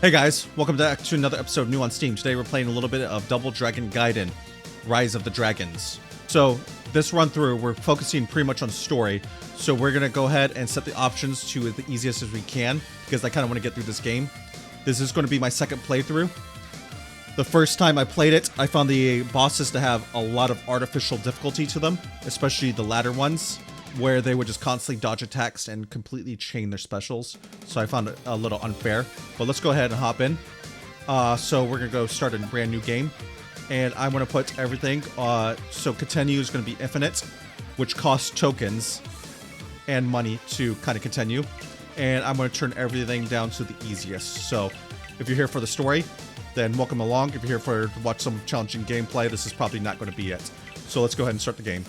Hey guys, welcome back to another episode new on Steam. Today we're playing a little bit of Double Dragon Gaiden, Rise of the Dragons. So this run through, we're focusing pretty much on story. So we're going to go ahead and set the options to the easiest as we can, because I kind of want to get through this game. This is going to be my second playthrough. The first time I played it, I found the bosses to have a lot of artificial difficulty to them, especially the latter ones, where they would just constantly dodge attacks and completely chain their specials. So I found it a little unfair. But let's go ahead and hop in. So we're going to go start a brand new game. And I'm going to put everything. So continue is going to be infinite, which costs tokens and money to kind of continue. And I'm going to turn everything down to the easiest. So if you're here for the story, then welcome along. If you're here to watch some challenging gameplay, this is probably not going to be it. So let's go ahead and start the game.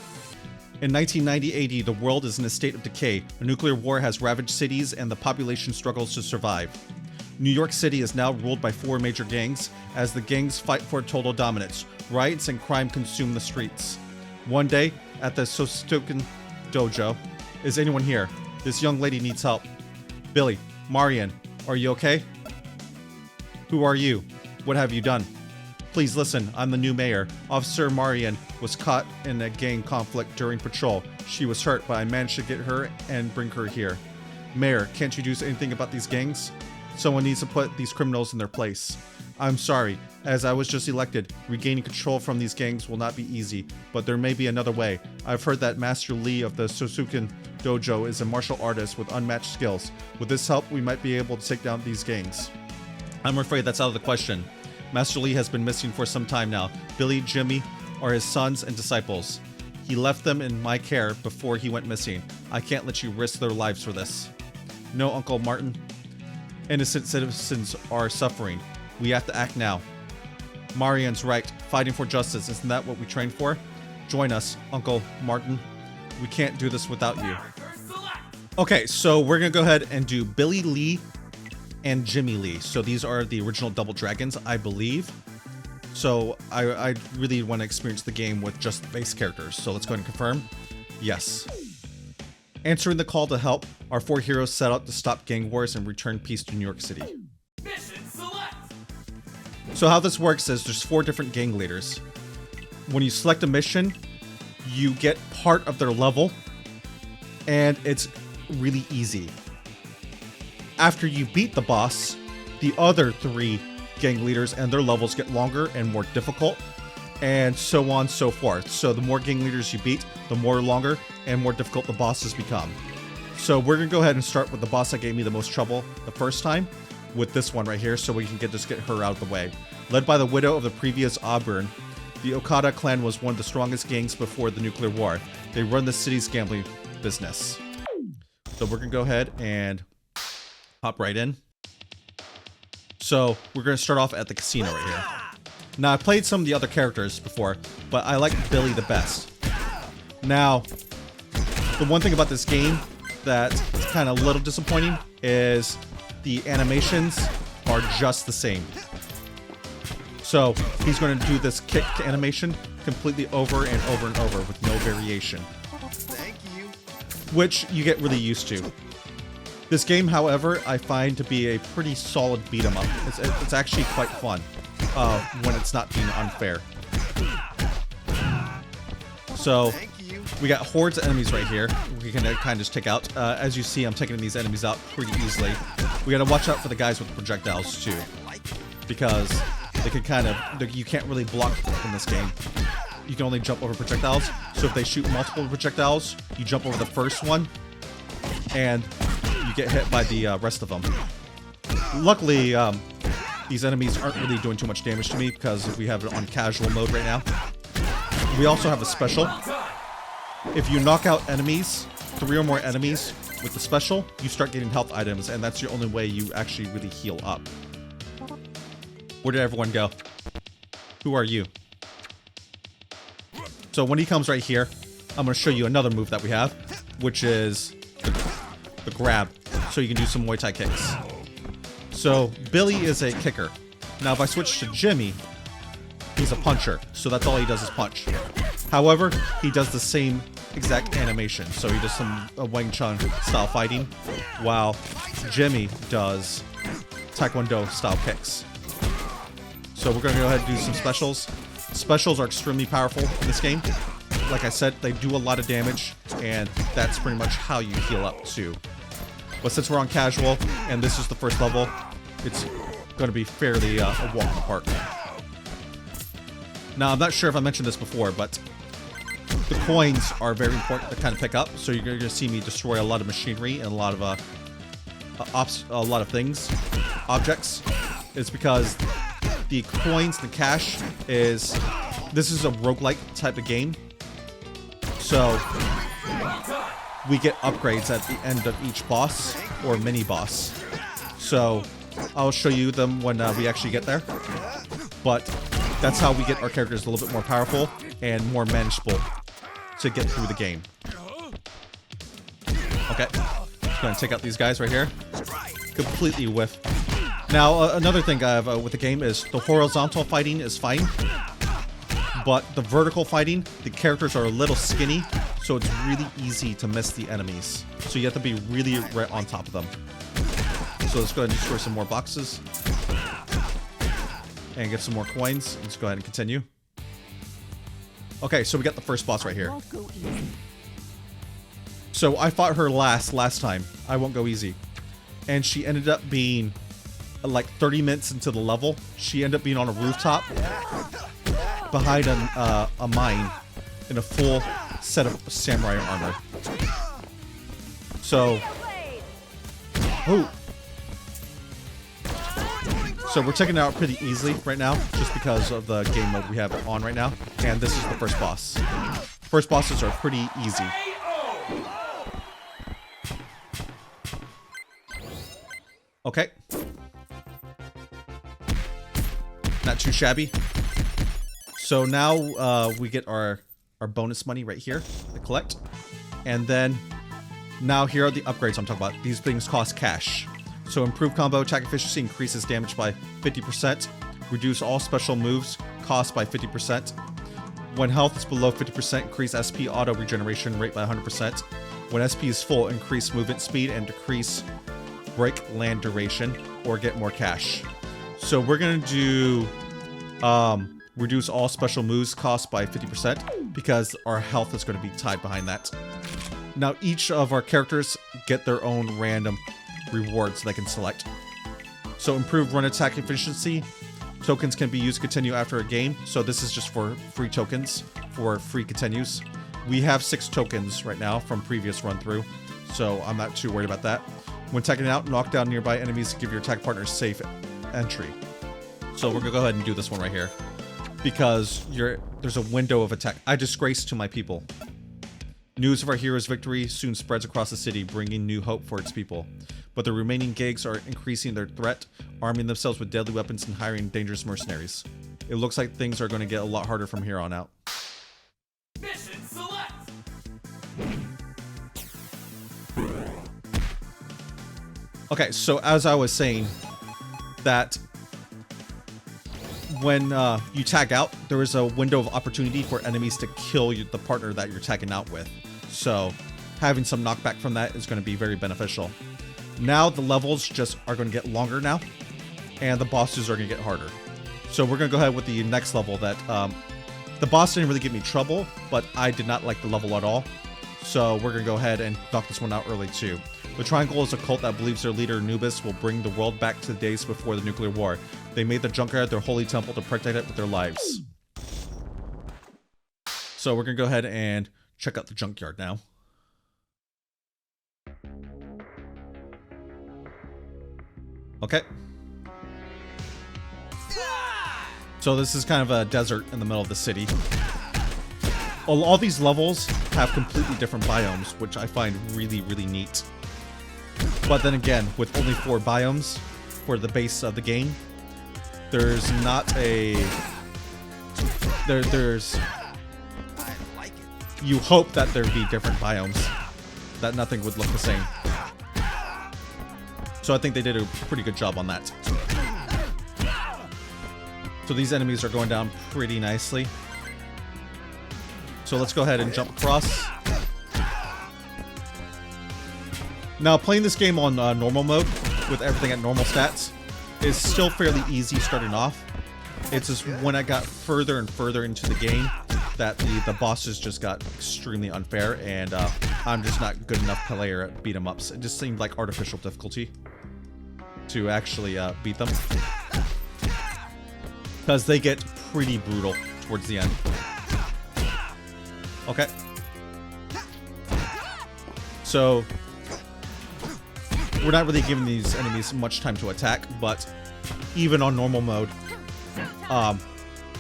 In 1990 AD, the world is in a state of decay. A nuclear war has ravaged cities and the population struggles to survive. New York City is now ruled by 4 major gangs. As the gangs fight for total dominance, riots and crime consume the streets. One day, at the Sosuken dojo, is anyone here? This young lady needs help. Billy, Marian, are you okay? Who are you? What have you done? Please listen, I'm the new mayor. Officer Marian was caught in a gang conflict during patrol. She was hurt, but I managed to get her and bring her here. Mayor, can't you do anything about these gangs? Someone needs to put these criminals in their place. I'm sorry, as I was just elected, regaining control from these gangs will not be easy, but there may be another way. I've heard that Master Lee of the Sosuken dojo is a martial artist with unmatched skills. With this help, we might be able to take down these gangs. I'm afraid that's out of the question. Master Lee has been missing for some time now. Billy, Jimmy are his sons and disciples. He left them in my care before he went missing. I can't let you risk their lives for this. No, Uncle Martin. Innocent citizens are suffering. We have to act now. Marian's right. Fighting for justice. Isn't that what we trained for? Join us, Uncle Martin. We can't do this without you. Okay, so we're going to go ahead and do Billy Lee and Jimmy Lee. So these are the original Double Dragons, I believe. So I really want to experience the game with just the base characters. So let's go ahead and confirm. Yes. Answering the call to help, our 4 heroes set out to stop gang wars and return peace to New York City. Mission select. So how this works is there's 4 different gang leaders. When you select a mission, you get part of their level, and it's really easy. After you beat the boss, the other 3 gang leaders and their levels get longer and more difficult, and so on and so forth. So the more gang leaders you beat, the more longer and more difficult the bosses become. So we're going to go ahead and start with the boss that gave me the most trouble the first time, with this one right here, so we can just get her out of the way. Led by the widow of the previous Auburn, the Okada clan was one of the strongest gangs before the nuclear war. They run the city's gambling business. So we're going to go ahead and hop right in. So we're going to start off at the casino right here. Now, I played some of the other characters before, but I like Billy the best. Now, the one thing about this game that's kind of a little disappointing is the animations are just the same. So he's going to do this kick animation completely over and over and over with no variation. Thank you. Which you get really used to. This game, however, I find to be a pretty solid beat 'em up. It's actually quite fun when it's not being unfair. So we got hordes of enemies right here. We can kind of just take out. As you see, I'm taking these enemies out pretty easily. We got to watch out for the guys with the projectiles too, because they can you can't really block in this game. You can only jump over projectiles. So if they shoot multiple projectiles, you jump over the first one, and you get hit by the rest of them. Luckily, these enemies aren't really doing too much damage to me because we have it on casual mode right now. We also have a special. If you knock out enemies, 3 or more enemies with the special, you start getting health items, and that's your only way you actually really heal up. Where did everyone go? Who are you? So when he comes right here, I'm going to show you another move that we have, which is the grab. So you can do some Muay Thai kicks. So Billy is a kicker. Now if I switch to Jimmy, he's a puncher. So that's all he does is punch. However, he does the same exact animation. So he does some Wing Chun style fighting, while Jimmy does Taekwondo style kicks. So we're going to go ahead and do some specials. Specials are extremely powerful in this game. Like I said, they do a lot of damage, and that's pretty much how you heal up too. But since we're on casual, and this is the first level, it's going to be fairly a walk in the park. Now, I'm not sure if I mentioned this before, but the coins are very important to kind of pick up. So you're going to see me destroy a lot of machinery and a lot of things, objects. It's because the coins, the cash this is a roguelike type of game. So we get upgrades at the end of each boss or mini boss. So I'll show you them when we actually get there. But that's how we get our characters a little bit more powerful and more manageable to get through the game. Okay, just gonna take out these guys right here. Completely whiff. Now, another thing I have with the game is the horizontal fighting is fine, but the vertical fighting, the characters are a little skinny, so it's really easy to miss the enemies. So you have to be really right on top of them. So let's go ahead and destroy some more boxes and get some more coins. Let's go ahead and continue. Okay, so we got the first boss right here. So I fought her last time. I won't go easy. And she ended up being like 30 minutes into the level. She ended up being on a rooftop behind a mine in a full set of samurai armor. So, so we're taking it out pretty easily right now, just because of the game mode we have on right now. And this is the first boss. First bosses are pretty easy. Okay. Not too shabby. So now we get our bonus money right here to collect. And then now here are the upgrades I'm talking about. These things cost cash. So improved combo attack efficiency increases damage by 50%. Reduce all special moves cost by 50%. When health is below 50%, increase SP auto regeneration rate by 100%. When SP is full, increase movement speed and decrease break land duration, or get more cash. So we're gonna do reduce all special moves cost by 50% because our health is going to be tied behind that. Now each of our characters get their own random rewards they can select. So improved run attack efficiency. Tokens can be used to continue after a game. So this is just for free tokens, for free continues. We have 6 tokens right now from previous run through, so I'm not too worried about that. When attacking out, knock down nearby enemies to give your attack partner safe entry. So we're gonna go ahead and do this one right here, because there's a window of attack. I disgrace to my people. News of our hero's victory soon spreads across the city, bringing new hope for its people. But the remaining gigs are increasing their threat, arming themselves with deadly weapons and hiring dangerous mercenaries. It looks like things are going to get a lot harder from here on out. Mission select. Okay, so as I was saying, that when you tag out, there is a window of opportunity for enemies to kill the partner that you're tagging out with. So having some knockback from that is going to be very beneficial. Now the levels just are going to get longer now, and the bosses are going to get harder. So we're going to go ahead with the next level that the boss didn't really give me trouble, but I did not like the level at all. So we're going to go ahead and knock this one out early too. The Triangle is a cult that believes their leader Anubis will bring the world back to the days before the nuclear war. They made the junkyard their holy temple to protect it with their lives. So we're going to go ahead and check out the junkyard now. Okay. So this is kind of a desert in the middle of the city. All these levels have completely different biomes, which I find really, really neat. But then again, with only 4 biomes for the base of the game, there's not a... There's... You hope that there'd be different biomes, that nothing would look the same. So I think they did a pretty good job on that. So these enemies are going down pretty nicely. So let's go ahead and jump across. Now, playing this game on normal mode, with everything at normal stats, is still fairly easy starting off. It's just when I got further and further into the game that the bosses just got extremely unfair, and I'm just not good enough player at beat 'em ups. It just seemed like artificial difficulty to actually beat them, because they get pretty brutal towards the end. Okay. So we're not really giving these enemies much time to attack, but even on normal mode,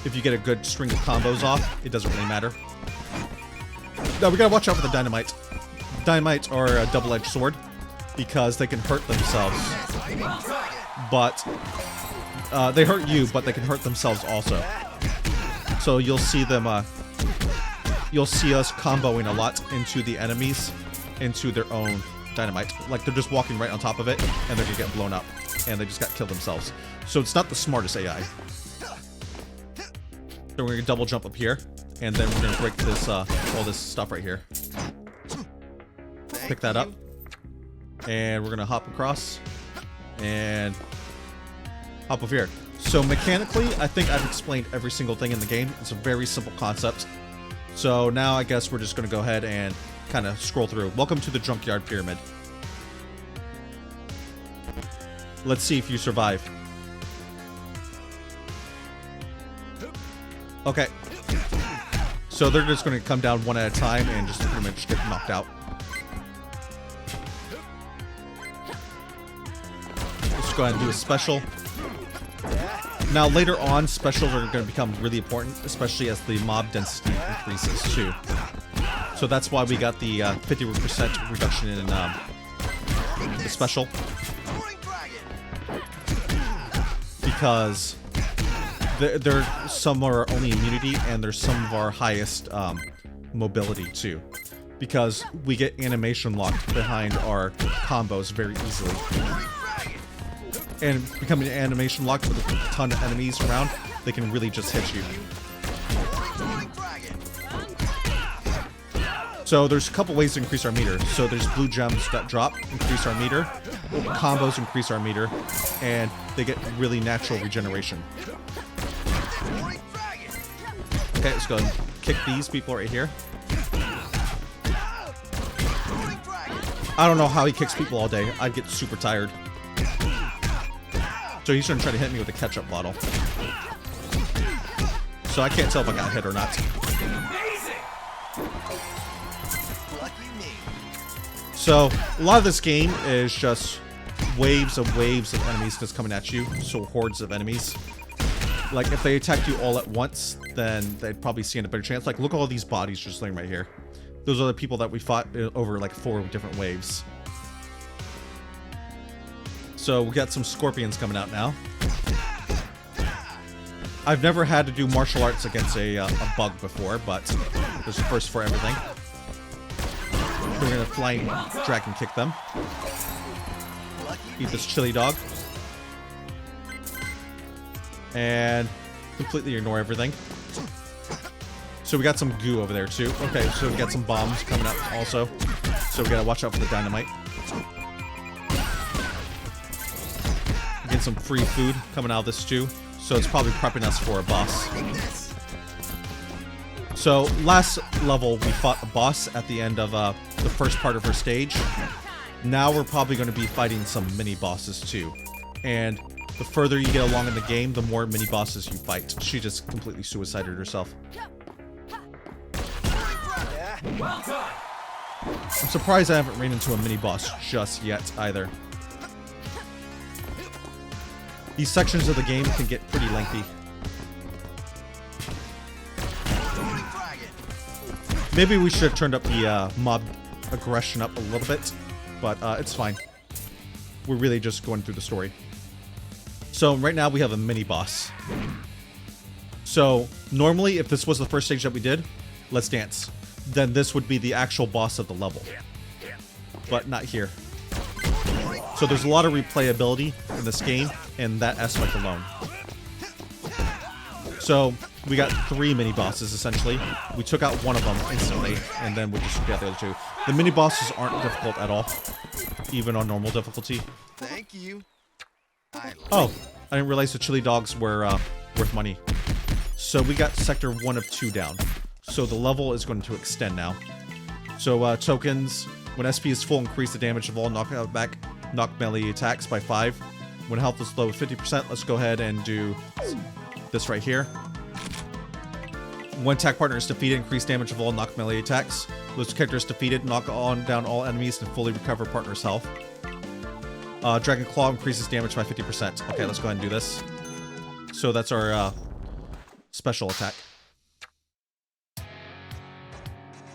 if you get a good string of combos off, it doesn't really matter. Now we gotta watch out for the dynamite. Dynamites are a double-edged sword because they can hurt themselves, but they hurt you, but they can hurt themselves also. So you'll see them. You'll see us comboing a lot into the enemies, into their own dynamite. Like they're just walking right on top of it, and they're gonna get blown up, and they just got killed themselves. So it's not the smartest AI. So we're gonna double jump up here, and then we're gonna break this all this stuff right here. Pick that up, and we're gonna hop across and hop over here. So mechanically, I think I've explained every single thing in the game. It's a very simple concept. So now I guess we're just gonna go ahead and kind of scroll through. Welcome to the Junkyard Pyramid. Let's see if you survive. Okay. So they're just going to come down one at a time and just pretty much get knocked out. Let's go ahead and do a special. Now later on, specials are going to become really important, especially as the mob density increases too. So that's why we got the 50% reduction in the special. Because there some are only immunity, and there's some of our highest mobility too, because we get animation locked behind our combos very easily. And becoming animation locked with a ton of enemies around, they can really just hit you. So there's a couple ways to increase our meter. So there's blue gems that drop, increase our meter, combos increase our meter, and they get really natural regeneration. Okay, let's go and kick these people right here. I don't know how he kicks people all day. I'd get super tired. So he's gonna try to hit me with a ketchup bottle. So I can't tell if I got hit or not. So a lot of this game is just waves of enemies that's coming at you. So hordes of enemies. Like if they attacked you all at once, then they'd probably stand a better chance. Like look at all these bodies just laying right here. Those are the people that we fought over like 4 different waves. So we got some scorpions coming out now. I've never had to do martial arts against a bug before, but there's a first for everything. We're gonna flying dragon kick them. Eat this chili dog. And completely ignore everything. So we got some goo over there too. Okay, so we got some bombs coming up also. So we gotta watch out for the dynamite. Get some free food coming out of this too. So it's probably prepping us for a boss. So last level we fought a boss at the end of the first part of her stage. Now we're probably going to be fighting some mini bosses too. And the further you get along in the game, the more mini bosses you fight. She just completely suicided herself. I'm surprised I haven't ran into a mini boss just yet either. These sections of the game can get pretty lengthy. Maybe we should have turned up the mob aggression up a little bit, but it's fine. We're really just going through the story. So right now we have a mini boss. So normally if this was the first stage that we did, Let's Dance, then this would be the actual boss of the level. But not here. So there's a lot of replayability in this game in that aspect alone. So we got 3 mini bosses essentially. We took out one of them instantly, and then we just got the other 2. The mini bosses aren't difficult at all, even on normal difficulty. Thank you. Oh, I didn't realize the chili dogs were worth money. So we got sector 1 of 2 down. So the level is going to extend now. So tokens, when SP is full, increase the damage of all knock melee attacks by 5. When health is low 50%, let's go ahead and do this right here. When attack partner is defeated, increase damage of all knock melee attacks. Those characters defeated, knock down all enemies and fully recover partner's health. Dragon Claw increases damage by 50%. Okay, let's go ahead and do this. So that's our special attack.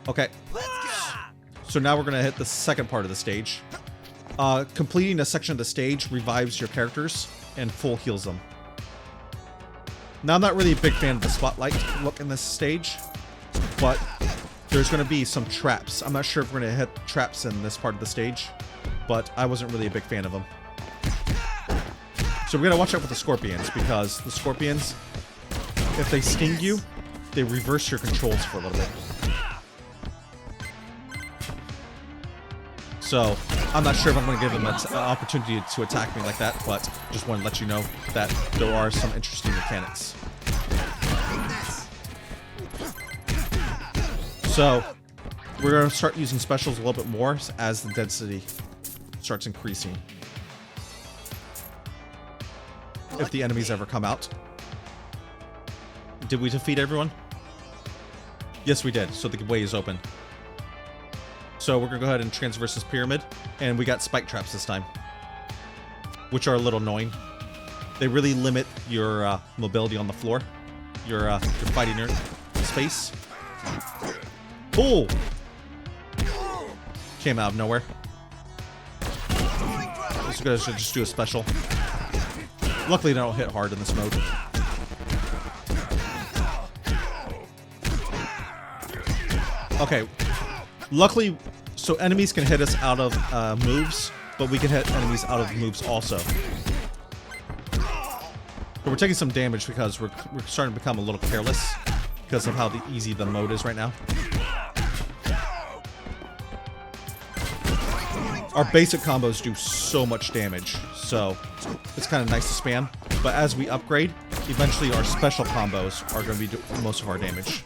Okay. So now we're going to hit the second part of the stage. Completing a section of the stage revives your characters and full heals them. Now, I'm not really a big fan of the spotlight look in this stage, but there's going to be some traps. I'm not sure if we're going to hit traps in this part of the stage, but I wasn't really a big fan of them. So we're going to watch out with the scorpions, because the scorpions, if they sting you, they reverse your controls for a little bit. So, I'm not sure if I'm going to give them an opportunity to attack me like that, but just want to let you know that there are some interesting mechanics. So, we're going to start using specials a little bit more as the density starts increasing. If the enemies ever come out. Did we defeat everyone? Yes, we did. So the way is open. So we're going to go ahead and transverse this pyramid. And we got spike traps this time, which are a little annoying. They really limit your mobility on the floor. Your fighting space. Oh! Came out of nowhere. Let's go ahead and just do a special. Luckily, they don't hit hard in this mode. Okay. Luckily, so enemies can hit us out of moves, but we can hit enemies out of moves also. But we're taking some damage because we're starting to become a little careless because of how easy the mode is right now. Our basic combos do so much damage, so it's kind of nice to spam. But as we upgrade, eventually our special combos are going to be doing most of our damage.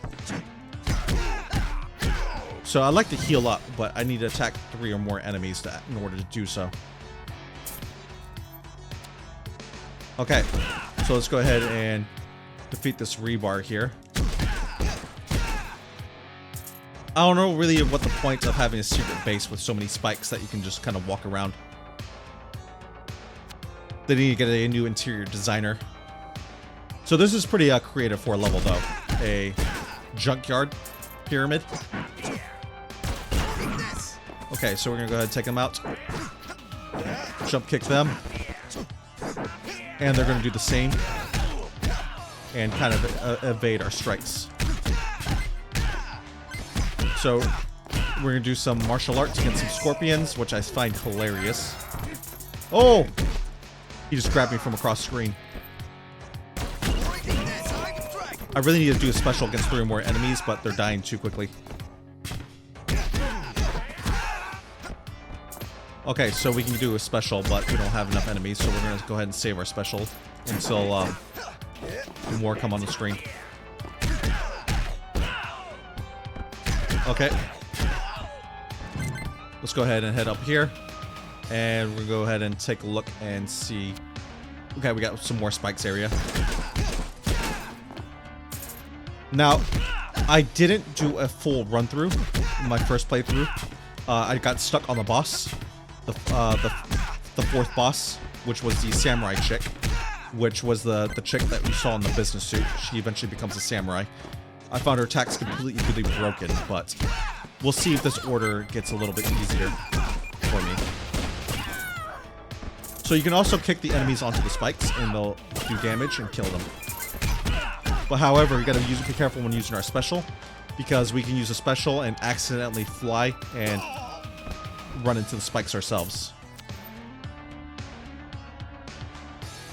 So I like to heal up, but I need to attack 3 or more enemies in order to do so. Okay, so let's go ahead and defeat this rebar here. I don't know really what the point of having a secret base with so many spikes that you can just kind of walk around. They need to get a new interior designer. So this is pretty creative for a level though. A junkyard pyramid. Okay, so we're gonna go ahead and take them out. Jump kick them. And they're gonna do the same. And kind of evade our strikes. So we're gonna do some martial arts against some scorpions, which I find hilarious. Oh! He just grabbed me from across the screen. I really need to do a special against 3 or more enemies, but they're dying too quickly. Okay, so we can do a special, but we don't have enough enemies, so we're gonna go ahead and save our special until more come on the screen. Okay. Let's go ahead and head up here. And we're gonna go ahead and take a look and see. Okay, we got some more spikes area. Now, I didn't do a full run through in my first playthrough. I got stuck on the boss, the 4th boss, which was the samurai chick, which was the chick that we saw in the business suit. She eventually becomes a samurai. I found her attacks completely broken, but we'll see if this order gets a little bit easier for me. So you can also kick the enemies onto the spikes and they'll do damage and kill them. But however, you gotta be careful when using our special, because we can use a special and accidentally fly and run into the spikes ourselves.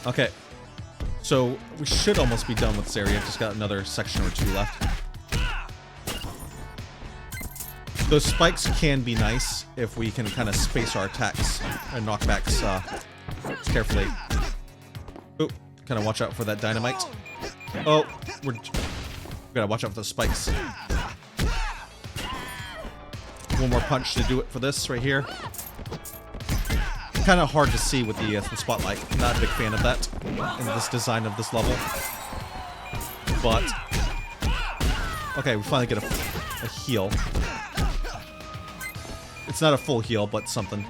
Okay. So we should almost be done with this area. Just got another section or 2 left. Those spikes can be nice if we can kind of space our attacks and knockbacks carefully. kind of watch out for that dynamite. Oh, we gotta watch out for the spikes. One more punch to do it for this right here. Kind of hard to see with the spotlight. Not a big fan of that in this design of this level. But okay, we finally get a heal. It's not a full heal, but something.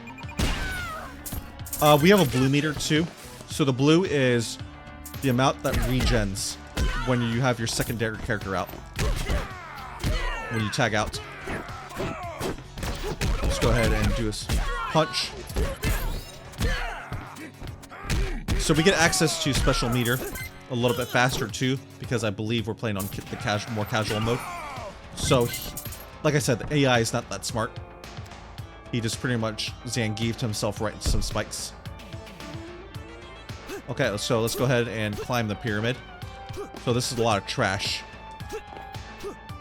We have a blue meter too. So the blue is the amount that regens when you have your secondary character out. When you tag out. Let's go ahead and do this punch. So we get access to special meter a little bit faster too, because I believe we're playing on the more casual mode. So, like I said, the AI is not that smart. He just pretty much Zangiefed himself right into some spikes. Okay, so let's go ahead and climb the pyramid. So this is a lot of trash.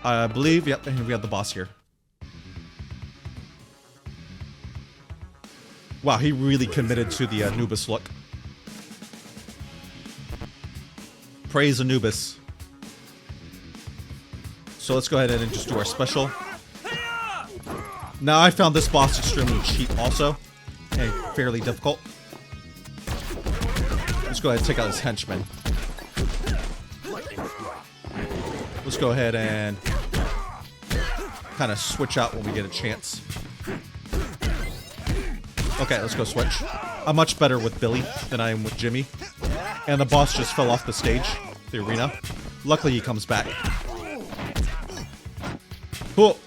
I believe, yep, and we have the boss here. Wow, he really committed to the Anubis look. Praise Anubis. So let's go ahead and just do our special. Now I found this boss extremely cheap also, and fairly difficult. Let's go ahead and take out his henchman. Let's go ahead and kind of switch out when we get a chance. Okay, let's go switch. I'm much better with Billy than I am with Jimmy. And the boss just fell off the stage, the arena. Luckily he comes back. Cool.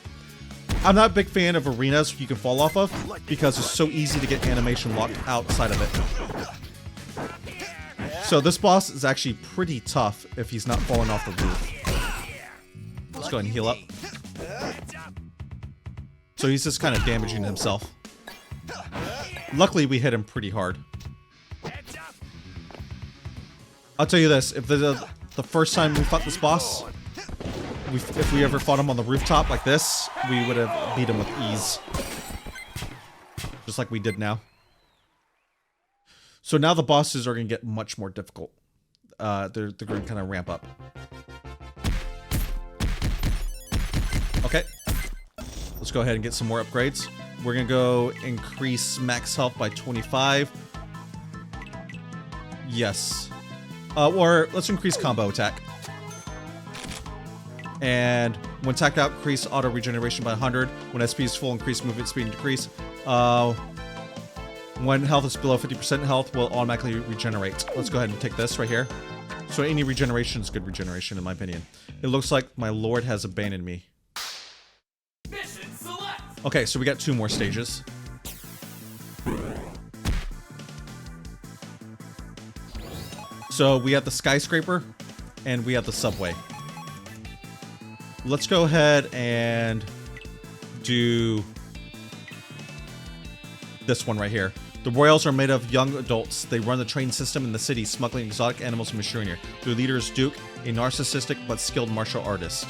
I'm not a big fan of arenas you can fall off of, because it's so easy to get animation locked outside of it. So this boss is actually pretty tough if he's not falling off the roof. Let's go ahead and heal up. So he's just kind of damaging himself. Luckily we hit him pretty hard. I'll tell you this, if the first time we fought this boss, if we ever fought him on the rooftop like this, we would have beat him with ease. Just like we did now. So now the bosses are going to get much more difficult. They're going to kind of ramp up. Okay. Let's go ahead and get some more upgrades. We're going to go increase max health by 25. Yes. Or let's increase combo attack. And when tapped out, increase auto regeneration by 100. When SP is full, increase movement speed and decrease. When health is below 50% health, will automatically regenerate. Let's go ahead and take this right here. So any regeneration is good regeneration, in my opinion. It looks like my lord has abandoned me. Mission select. Okay, so we got 2 more stages. So we have the skyscraper, and we have the subway. Let's go ahead and do this one right here. The Royals are made of young adults. They run the train system in the city, smuggling exotic animals and machinery. Their leader is Duke, a narcissistic but skilled martial artist.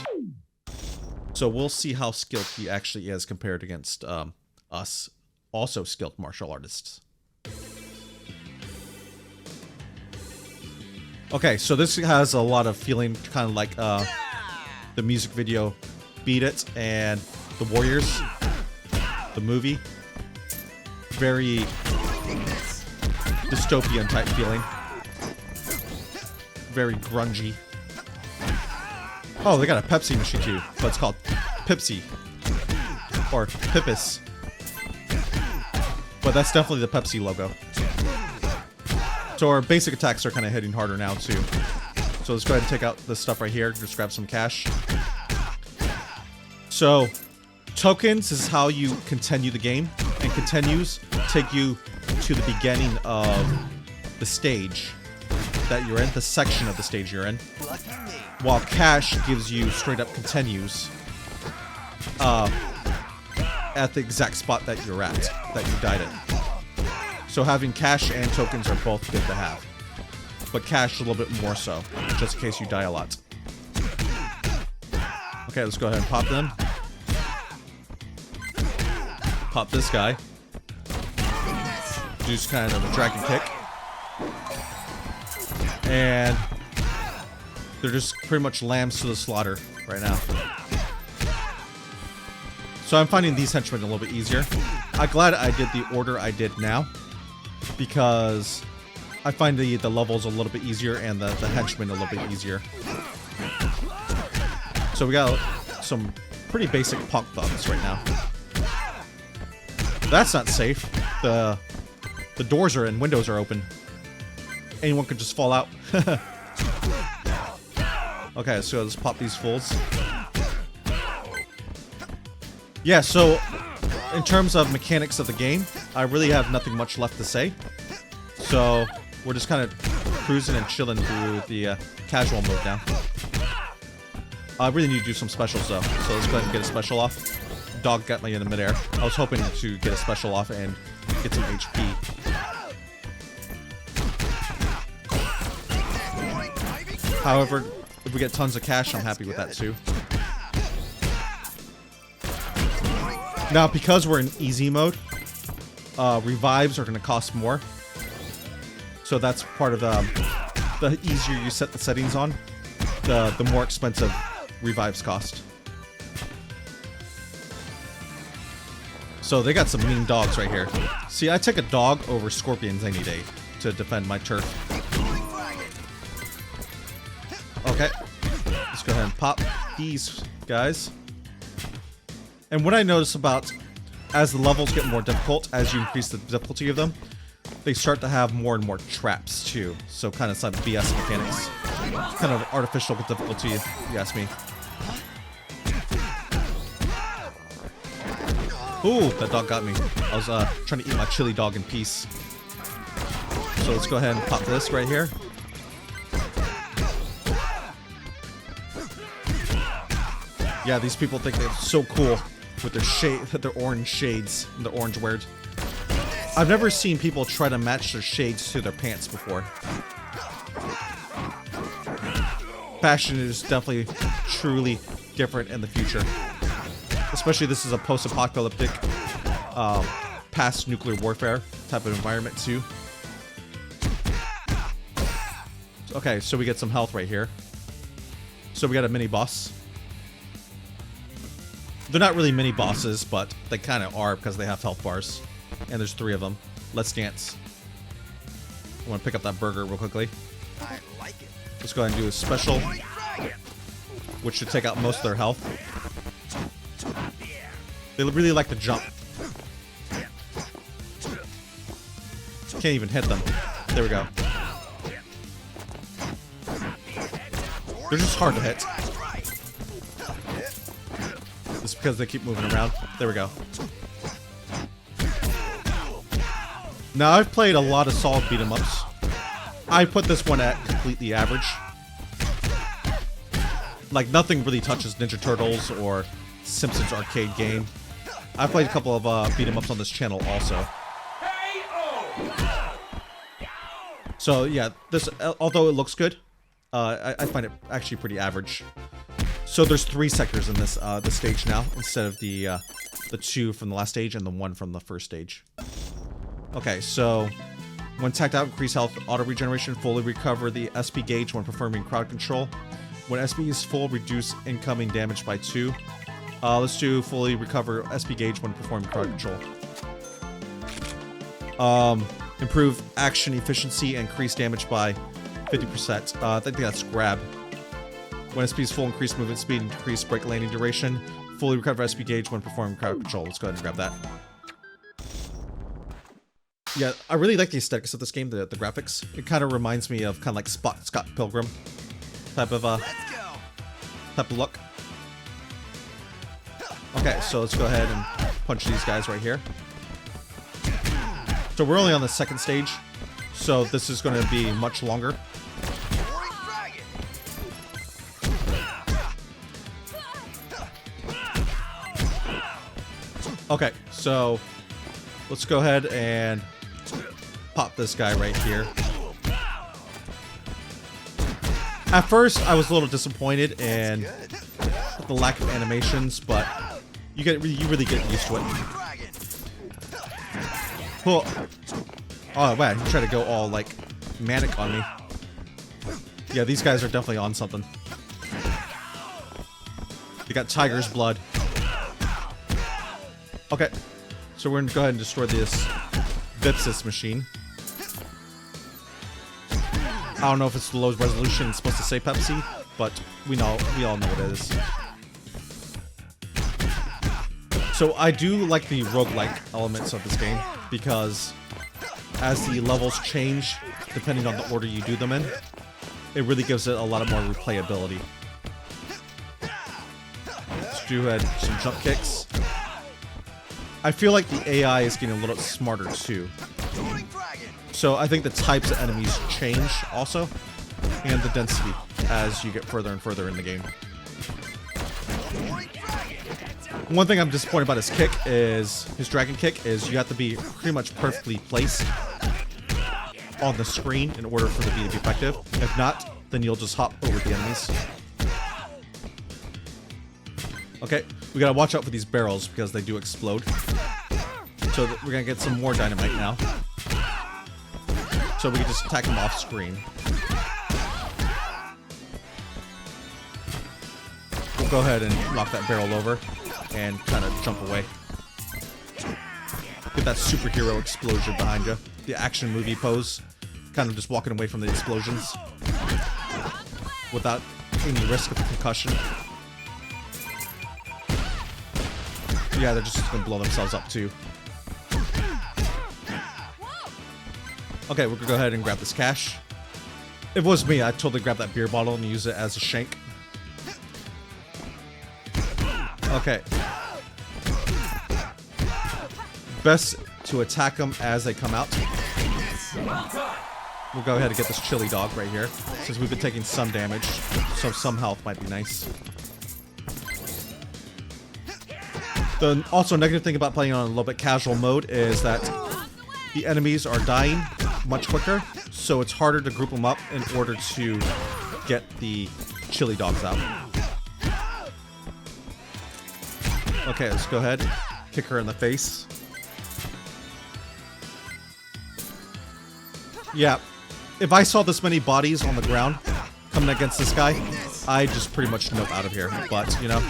So we'll see how skilled he actually is compared against us, also skilled martial artists. Okay, so this has a lot of feeling, kind of like the music video Beat It and The Warriors, the movie. Very dystopian type feeling. Very grungy. Oh, they got a Pepsi machine too, but it's called Pipsy. Or Pippis. But that's definitely the Pepsi logo. So our basic attacks are kind of hitting harder now too. So let's go ahead and take out this stuff right here. Just grab some cash. So tokens is how you continue the game, and continues take you to the beginning of the stage that you're in, the section of the stage you're in, while cash gives you straight up continues at the exact spot that you're at, that you died in. So having cash and tokens are both good to have, but cash a little bit more so, just in case you die a lot. Okay, let's go ahead and pop them. Pop this guy. Do just kind of a dragon kick. And they're just pretty much lambs to the slaughter right now. So I'm finding these henchmen a little bit easier. I'm glad I did the order I did now, because I find the levels a little bit easier and the henchmen a little bit easier. So we got some pretty basic punk thugs right now. That's not safe. The doors are in, windows are open. Anyone could just fall out. Okay, so let's pop these fools. Yeah, so in terms of mechanics of the game, I really have nothing much left to say. So we're just kind of cruising and chilling through the casual mode now. I really need to do some specials though, so let's go ahead and get a special off. Dog got me in the midair. I was hoping to get a special off and get some HP. However, if we get tons of cash, I'm happy with that too. Now, because we're in easy mode, revives are going to cost more. So that's part of the easier you set the settings on, the more expensive revives cost. So they got some mean dogs right here. See, I take a dog over scorpions any day to defend my turf. Okay, let's go ahead and pop these guys. And what I notice about, as the levels get more difficult, as you increase the difficulty of them, they start to have more and more traps too. So kind of some BS mechanics. Kind of artificial difficulty, if you ask me. Ooh, that dog got me. I was trying to eat my chili dog in peace. So let's go ahead and pop this right here. Yeah, these people think they're so cool with their their orange shades and their orange wears. I've never seen people try to match their shades to their pants before. Fashion is definitely truly different in the future. Especially this is a post-apocalyptic, past-nuclear warfare type of environment too. Okay, so we get some health right here. So we got a mini-boss. They're not really mini-bosses, but they kind of are because they have health bars. And there's 3 of them. Let's dance. I want to pick up that burger real quickly. I like it. Let's go ahead and do a special, which should take out most of their health. They really like to jump. Can't even hit them. There we go. They're just hard to hit. It's because they keep moving around. There we go. Now, I've played a lot of solid beat-em-ups. I put this one at completely average. Like, nothing really touches Ninja Turtles or Simpsons arcade game. I've played a couple of beat-em-ups on this channel also. So, yeah, this, although it looks good, I find it actually pretty average. So there's 3 sectors in this this stage now, instead of the 2 from the last stage and the 1 from the first stage. Okay, so when tapped out, increase health, auto regeneration, fully recover the SP gauge when performing crowd control. When SP is full, reduce incoming damage by 2. Let's do fully recover SP gauge when performing crowd control. Improve action efficiency, increase damage by 50%. I think that's grab. When SP is full, increase movement speed, increase break landing duration. Fully recover SP gauge when performing crowd control. Let's go ahead and grab that. Yeah, I really like the aesthetics of this game, the graphics. It kind of reminds me of kind of like Scott Pilgrim type of look. Okay, so let's go ahead and punch these guys right here. So we're only on the 2nd stage, so this is going to be much longer. Okay, so let's go ahead and pop this guy right here. At first, I was a little disappointed in the lack of animations, but you really get used to it. Cool. Oh man, he tried to go all like manic on me. Yeah, these guys are definitely on something. They got tiger's blood. Okay. So we're gonna go ahead and destroy this Vipsis machine. I don't know if it's the lowest resolution, it's supposed to say Pepsi, but we all know what it is. So I do like the roguelike elements of this game, because as the levels change, depending on the order you do them in, it really gives it a lot of more replayability. Let's do some jump kicks. I feel like the AI is getting a little smarter too. So I think the types of enemies change also, and the density as you get further and further in the game. One thing I'm disappointed about his dragon kick is you have to be pretty much perfectly placed on the screen in order for it to be effective. If not, then you'll just hop over the enemies. Okay, we gotta watch out for these barrels because they do explode. So we're gonna get some more dynamite now. So we can just attack them off screen. We'll go ahead and knock that barrel over and kind of jump away. Get that superhero explosion behind you. The action movie pose. Kind of just walking away from the explosions without any risk of a concussion. Yeah, they're just gonna blow themselves up too. Okay, we're gonna go ahead and grab this cash. If it was me, I'd totally grab that beer bottle and use it as a shank. Okay. Best to attack them as they come out. We'll go ahead and get this chili dog right here, since we've been taking some damage, so some health might be nice. The also negative thing about playing on a little bit casual mode is that the enemies are dying much quicker, so it's harder to group them up in order to get the chili dogs out. Okay, let's go ahead, kick her in the face. Yeah, if I saw this many bodies on the ground coming against this guy, I just pretty much nope out of here. But, you know,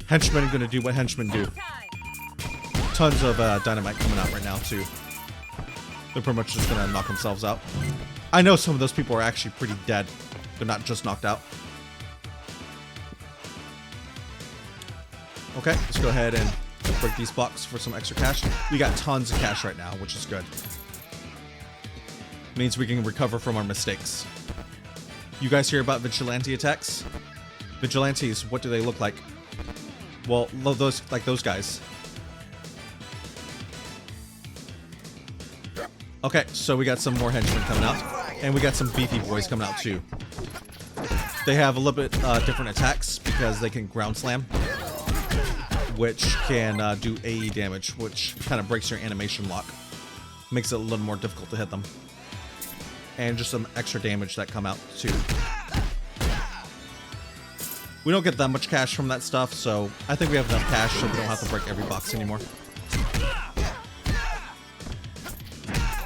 henchmen are gonna do what henchmen do. Tons of dynamite coming out right now, too. They're pretty much just gonna knock themselves out. I know some of those people are actually pretty dead. They're not just knocked out. Okay, let's go ahead and break these blocks for some extra cash. We got tons of cash right now, which is good. Means we can recover from our mistakes. You guys hear about vigilante attacks? Vigilantes, what do they look like? Well, those guys. Okay, so we got some more henchmen coming out, and we got some beefy boys coming out too. They have a little bit different attacks because they can ground slam, which can do AE damage, which kind of breaks your animation lock. Makes it a little more difficult to hit them. And just some extra damage that come out too. We don't get that much cash from that stuff, so I think we have enough cash so we don't have to break every box anymore.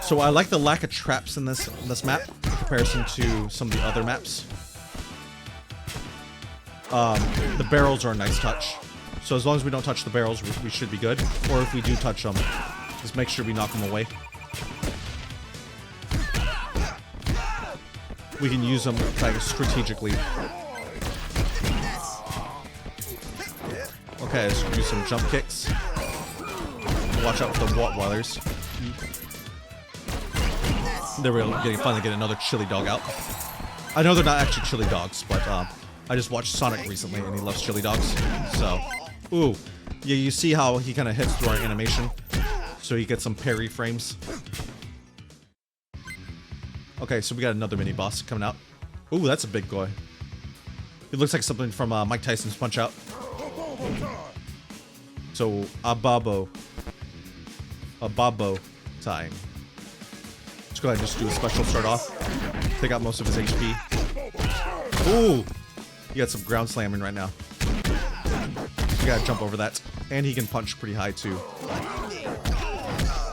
So I like the lack of traps in this map in comparison to some of the other maps. The barrels are a nice touch. So as long as we don't touch the barrels, we should be good. Or if we do touch them, just make sure we knock them away. We can use them like strategically. Okay, let's do some jump kicks. Watch out for the Rottweilers. There we go, finally get another chili dog out. I know they're not actually chili dogs, but I just watched Sonic recently and he loves chili dogs. So, ooh. Yeah, you see how he kind of hits through our animation. So he gets some parry frames. Okay, so we got another mini boss coming out. Ooh, that's a big guy. It looks like something from Mike Tyson's Punch-Out. So, Ababo time. Let's go ahead and just do a special start off. Take out most of his HP. Ooh! He got some ground slamming right now. You gotta jump over that. And he can punch pretty high too.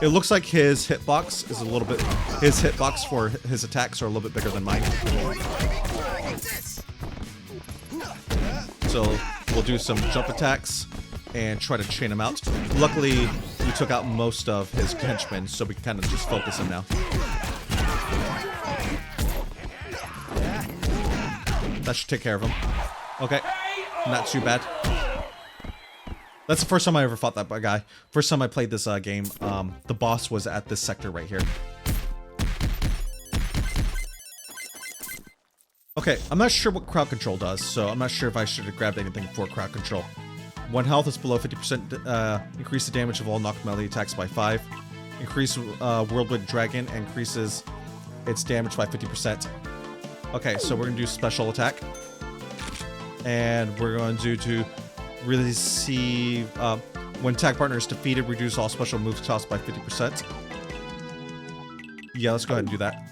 It looks like his hitbox is a little bit... His hitbox for his attacks are a little bit bigger than mine. So we'll do some jump attacks and try to chain him out. Luckily, we took out most of his henchmen, so we can kind of just focus him now. That should take care of him. Okay, not too bad. That's the first time I ever fought that guy. First time I played this game, the boss was at this sector right here. Okay, I'm not sure what crowd control does, so I'm not sure if I should have grabbed anything for crowd control. When health is below 50%, increase the damage of all knocked melee attacks by 5. Increase Whirlwind Dragon increases its damage by 50%. Okay, so we're going to do special attack. And we're going to do to really see when attack partner is defeated, reduce all special moves cost by 50%. Yeah, let's go ahead and do that.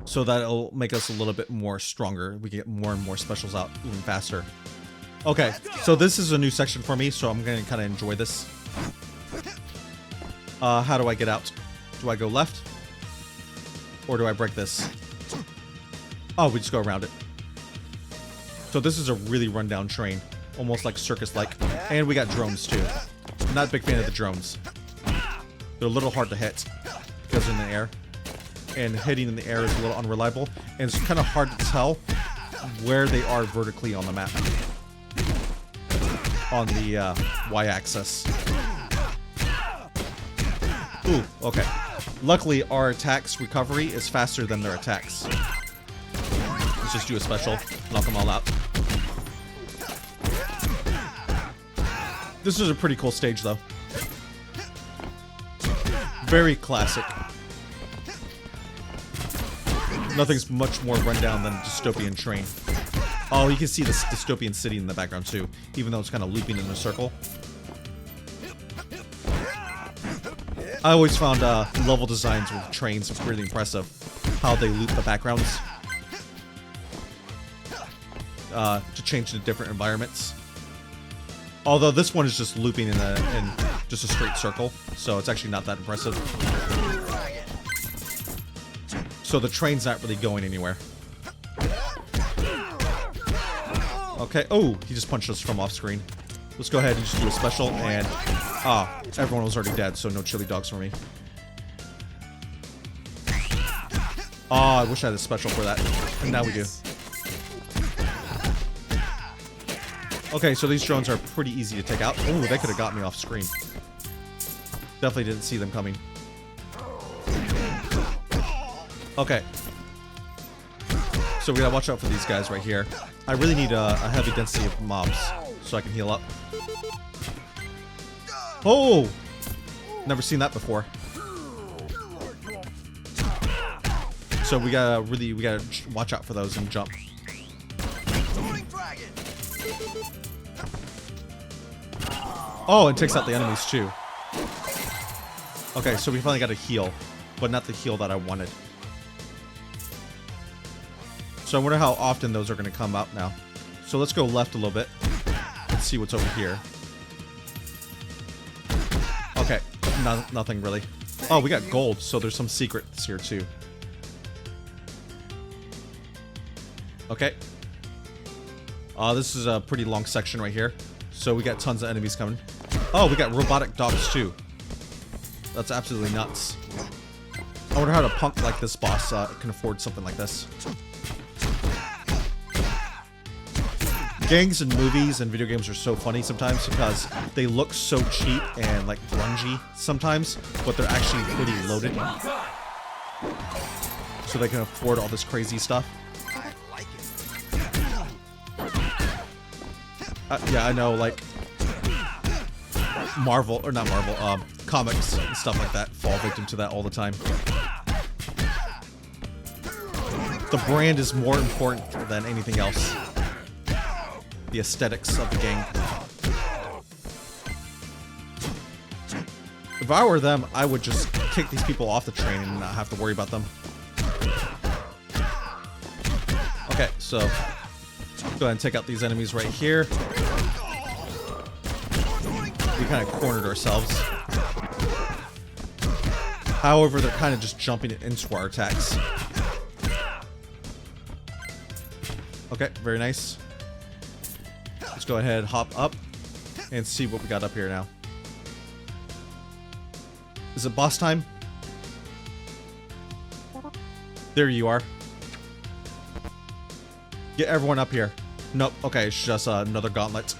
So that'll make us a little bit more stronger. We can get more and more specials out even faster. Okay, so this is a new section for me, so I'm going to kind of enjoy this. How do I get out? Do I go left? Or do I break this? Oh, we just go around it. So this is a really rundown train. Almost like circus-like. And we got drones too. Not a big fan of the drones. They're a little hard to hit because they're in the air. And hitting in the air is a little unreliable. And it's kind of hard to tell where they are vertically on the map. On the y-axis. Ooh, okay. Luckily, our attacks recovery is faster than their attacks. Let's just do a special. Knock them all out. This is a pretty cool stage, though. Very classic. Nothing's much more rundown than dystopian train. Oh, you can see this dystopian city in the background, too. Even though it's kind of looping in a circle. I always found level designs with trains really impressive. How they loop the backgrounds. To change to different environments. Although this one is just looping in just a straight circle. So it's actually not that impressive. So the train's not really going anywhere. Okay. Oh, he just punched us from off screen. Let's go ahead and just do a special and... everyone was already dead, so no chili dogs for me. I wish I had a special for that. And now we do. Okay, so these drones are pretty easy to take out. Oh, they could have got me off screen. Definitely didn't see them coming. Okay. So we gotta watch out for these guys right here. I really need a heavy density of mobs so I can heal up. Oh! Never seen that before. So we gotta watch out for those and jump. Oh, it takes out the enemies too. Okay, so we finally got a heal, but not the heal that I wanted. So I wonder how often those are going to come out now. So let's go left a little bit and see what's over here. Okay, nothing really. Oh, we got gold, so there's some secrets here too. Okay. This is a pretty long section right here. So we got tons of enemies coming. Oh, we got robotic dogs too. That's absolutely nuts. I wonder how a punk like this boss can afford something like this. Gangs in movies and video games are so funny sometimes because they look so cheap and like grungy sometimes, but they're actually pretty loaded. So they can afford all this crazy stuff. Yeah, I know, like Marvel, or not Marvel, comics and stuff like that fall victim to that all the time. The brand is more important than anything else. The aesthetics of the gang. If I were them, I would just kick these people off the train and not have to worry about them. Okay, so go ahead and take out these enemies right here. We kind of cornered ourselves. However, they're kind of just jumping into our attacks. Okay, very nice. Let's go ahead, hop up, and see what we got up here now. Is it boss time? There you are. Get everyone up here. Nope. Okay, it's just another gauntlet.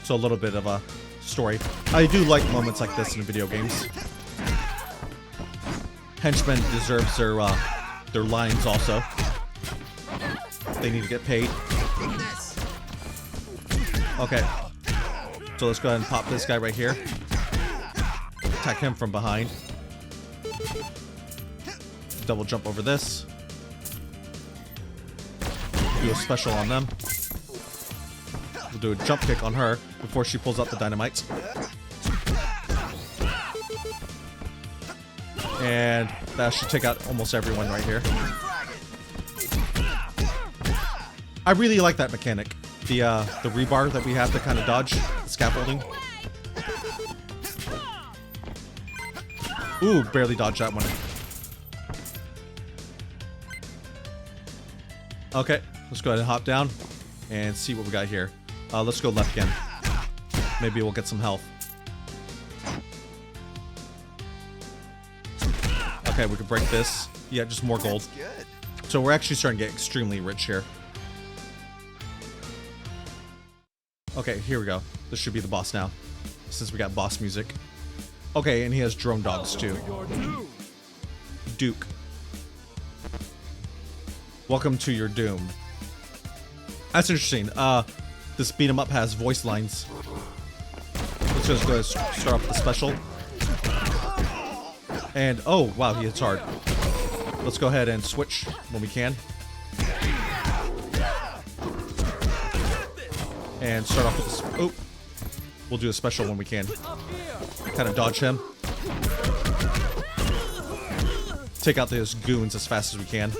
So a little bit of a story. I do like moments like this in video games. Henchmen deserves their lines also. They need to get paid. Okay. So let's go ahead and pop this guy right here. Attack him from behind. Double jump over this. Do a special on them. We'll do a jump kick on her before she pulls out the dynamite. And that should take out almost everyone right here. I really like that mechanic. The rebar that we have to kind of dodge. The scaffolding. Ooh, barely dodged that one. Okay, let's go ahead and hop down and see what we got here. Let's go left again. Maybe we'll get some health. Okay, we can break this. Yeah, just more gold. So we're actually starting to get extremely rich here. Okay, here we go. This should be the boss now, since we got boss music. Okay, and he has drone dogs too. Duke. Welcome to your doom. That's interesting. This beat 'em up has voice lines. Let's just go ahead and start off with the special. And oh wow, he hits hard. Let's go ahead and switch when we can. And start off with this. Oh, we'll do a special when we can. Kind of dodge him. Take out those goons as fast as we can.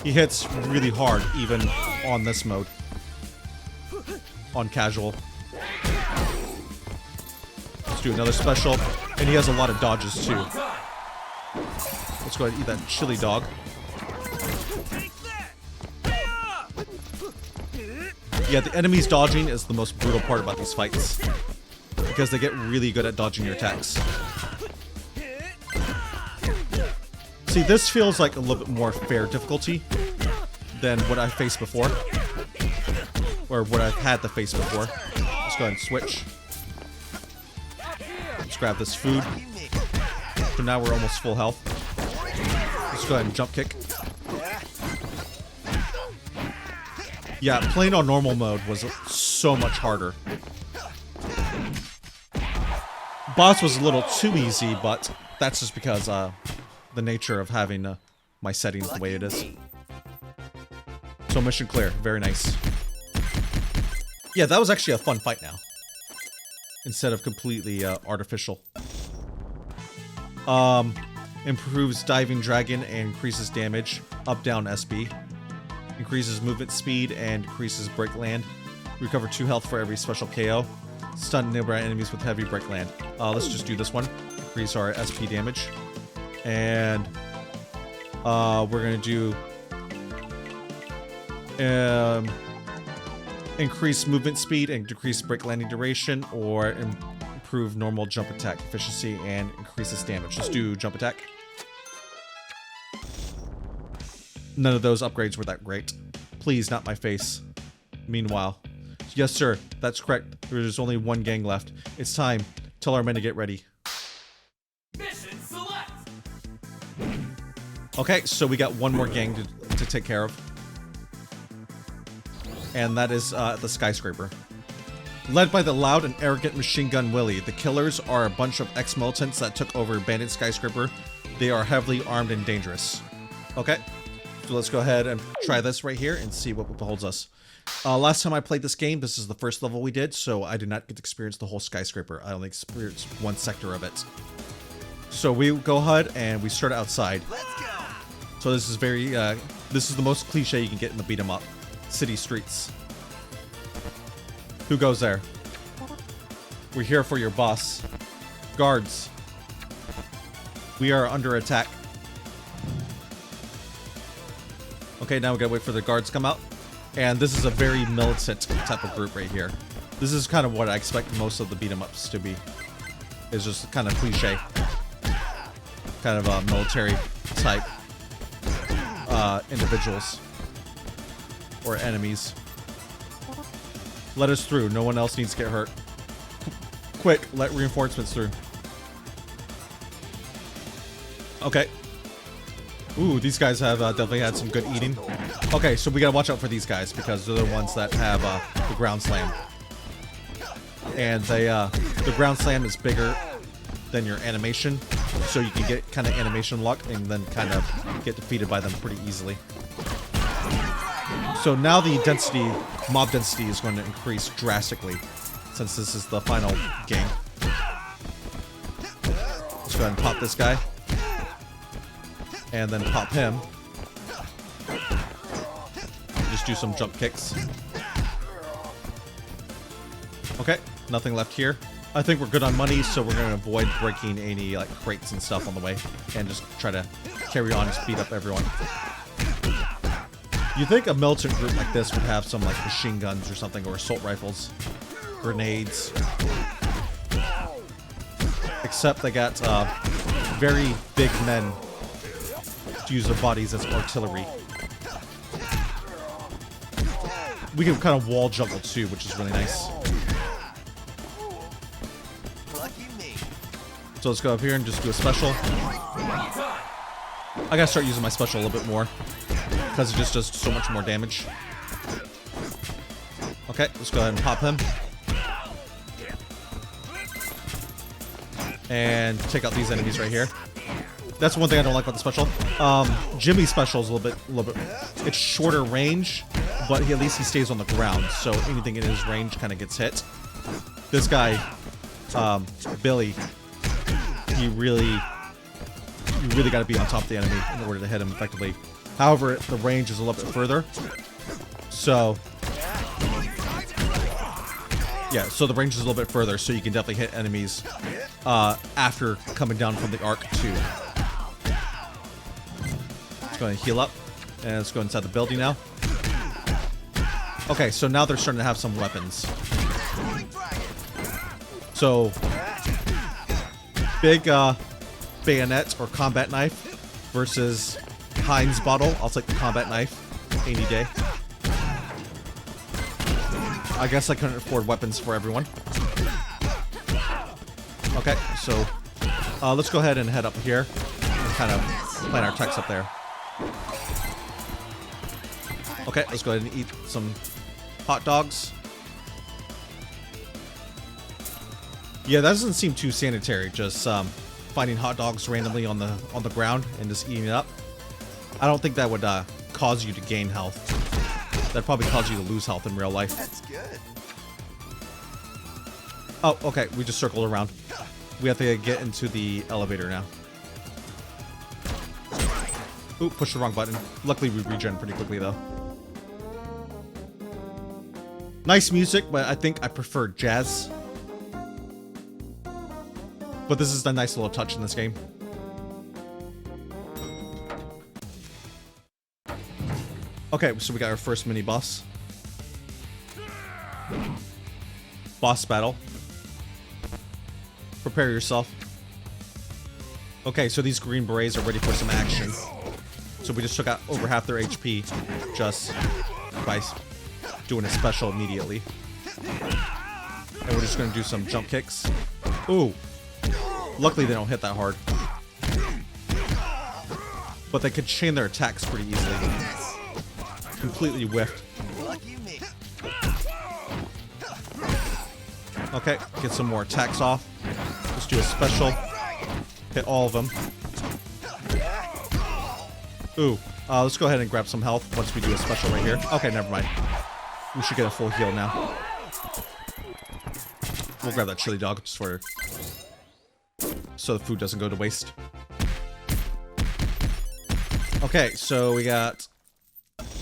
He hits really hard, even on this mode. On casual. Let's do another special. And he has a lot of dodges too. Let's go ahead and eat that chili dog. Yeah, the enemies dodging is the most brutal part about these fights. Because they get really good at dodging your attacks. See, this feels like a little bit more fair difficulty than what I faced before. Or what I've had to face before. Let's go ahead and switch. Let's grab this food. So now we're almost full health. Let's go ahead and jump kick. Yeah, playing on normal mode was so much harder. Boss was a little too easy, but that's just because the nature of having my settings the way it is. So mission clear, very nice. Yeah, that was actually a fun fight now. Instead of completely artificial. Improves diving dragon and increases damage. Up down SB. Increases movement speed and decreases break land. Recover 2 health for every special KO. Stun nearby enemies with heavy break land. Let's just do this one. Increase our SP damage. And we're gonna do increase movement speed and decrease break landing duration, or improve normal jump attack efficiency and increases damage. Let's do jump attack. None of those upgrades were that great. Please, not my face. Meanwhile. Yes, sir. That's correct. There's only one gang left. It's time. Tell our men to get ready. Mission select. Okay, so we got one more gang to take care of. And that is the skyscraper. Led by the loud and arrogant Machine Gun Willie, the killers are a bunch of ex-militants that took over abandoned skyscraper. They are heavily armed and dangerous. Okay. So let's go ahead and try this right here and see what beholds us. Last time I played this game, this is the first level we did, so I did not get to experience the whole skyscraper. I only experienced one sector of it. So we go ahead and we start outside. Let's go. So this is very, this is the most cliche you can get in the beat 'em up. City streets. Who goes there? We're here for your boss. Guards. We are under attack. Okay, now we gotta wait for the guards to come out. And this is a very militant type of group right here. This is kind of what I expect most of the beat 'em ups to be. It's just kind of cliche. Kind of a military type individuals or enemies. Let us through. No one else needs to get hurt. Quick, let reinforcements through. Okay. Ooh, these guys have definitely had some good eating. Okay, so we gotta watch out for these guys because they're the ones that have the ground slam. And they, the ground slam is bigger than your animation, so you can get kind of animation luck and then kind of get defeated by them pretty easily. So now the density, mob density is going to increase drastically since this is the final game. Let's go ahead and pop this guy. And then pop him. Just do some jump kicks. Okay, nothing left here. I think we're good on money, so we're gonna avoid breaking any like crates and stuff on the way, and just try to carry on and speed up everyone. You think a militant group like this would have some like machine guns or something, or assault rifles, grenades. Except they got very big men to use their bodies as artillery. We can kind of wall juggle too, which is really nice. So let's go up here and just do a special. I gotta start using my special a little bit more because it just does so much more damage. Okay, let's go ahead and pop him. And take out these enemies right here. That's one thing I don't like about the special. Jimmy's special is a little bit. It's shorter range, but at least he stays on the ground, so anything in his range kind of gets hit. This guy, Billy, you really got to be on top of the enemy in order to hit him effectively. However, the range is a little bit further, so yeah, so the range is a little bit further, so you can definitely hit enemies after coming down from the arc too. Let's go ahead and heal up, and let's go inside the building now. Okay, so now they're starting to have some weapons. So, big bayonet or combat knife versus Heinz bottle. I'll take the combat knife any day. I guess I couldn't afford weapons for everyone. Okay, so let's go ahead and head up here and kind of plan our attacks up there. Okay, let's go ahead and eat some hot dogs. Yeah, that doesn't seem too sanitary, just finding hot dogs randomly on the ground and just eating it up. I don't think that would cause you to gain health. That'd probably cause you to lose health in real life. That's good. Oh, okay, we just circled around. We have to get into the elevator now. Ooh, push the wrong button. Luckily, we regen pretty quickly, though. Nice music, but I think I prefer jazz. But this is a nice little touch in this game. Okay, so we got our first mini-boss. Boss battle. Prepare yourself. Okay, so these green berets are ready for some action. So we just took out over half their HP just by doing a special immediately. And we're just gonna do some jump kicks. Ooh. Luckily they don't hit that hard. But they could chain their attacks pretty easily. Completely whiffed. Okay, get some more attacks off. Let's do a special. Hit all of them. Ooh, let's go ahead and grab some health once we do a special right here. Okay, never mind. We should get a full heal now. We'll grab that chili dog just for so the food doesn't go to waste. Okay, so we got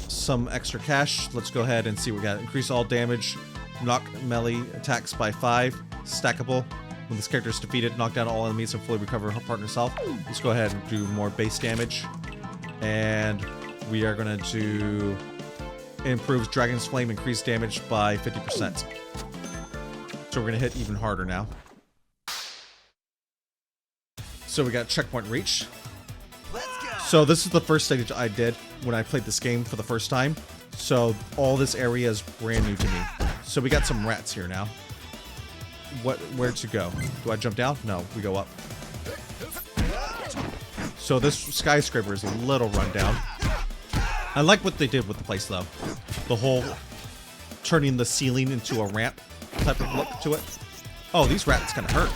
some extra cash. Let's go ahead and see what we got. Increase all damage. Knock melee attacks by 5. Stackable. When this character is defeated, knock down all enemies and fully recover partner's health. Let's go ahead and do more base damage. And we are going to do It improves Dragon's Flame, increased damage by 50%. So we're gonna hit even harder now. So we got checkpoint reach. So this is the first stage I did when I played this game for the first time. So all this area is brand new to me. So we got some rats here now. Where to go? Do I jump down? No, we go up. So this skyscraper is a little run down. I like what they did with the place though. The whole turning the ceiling into a ramp type of look to it. Oh, these rats kind of hurt.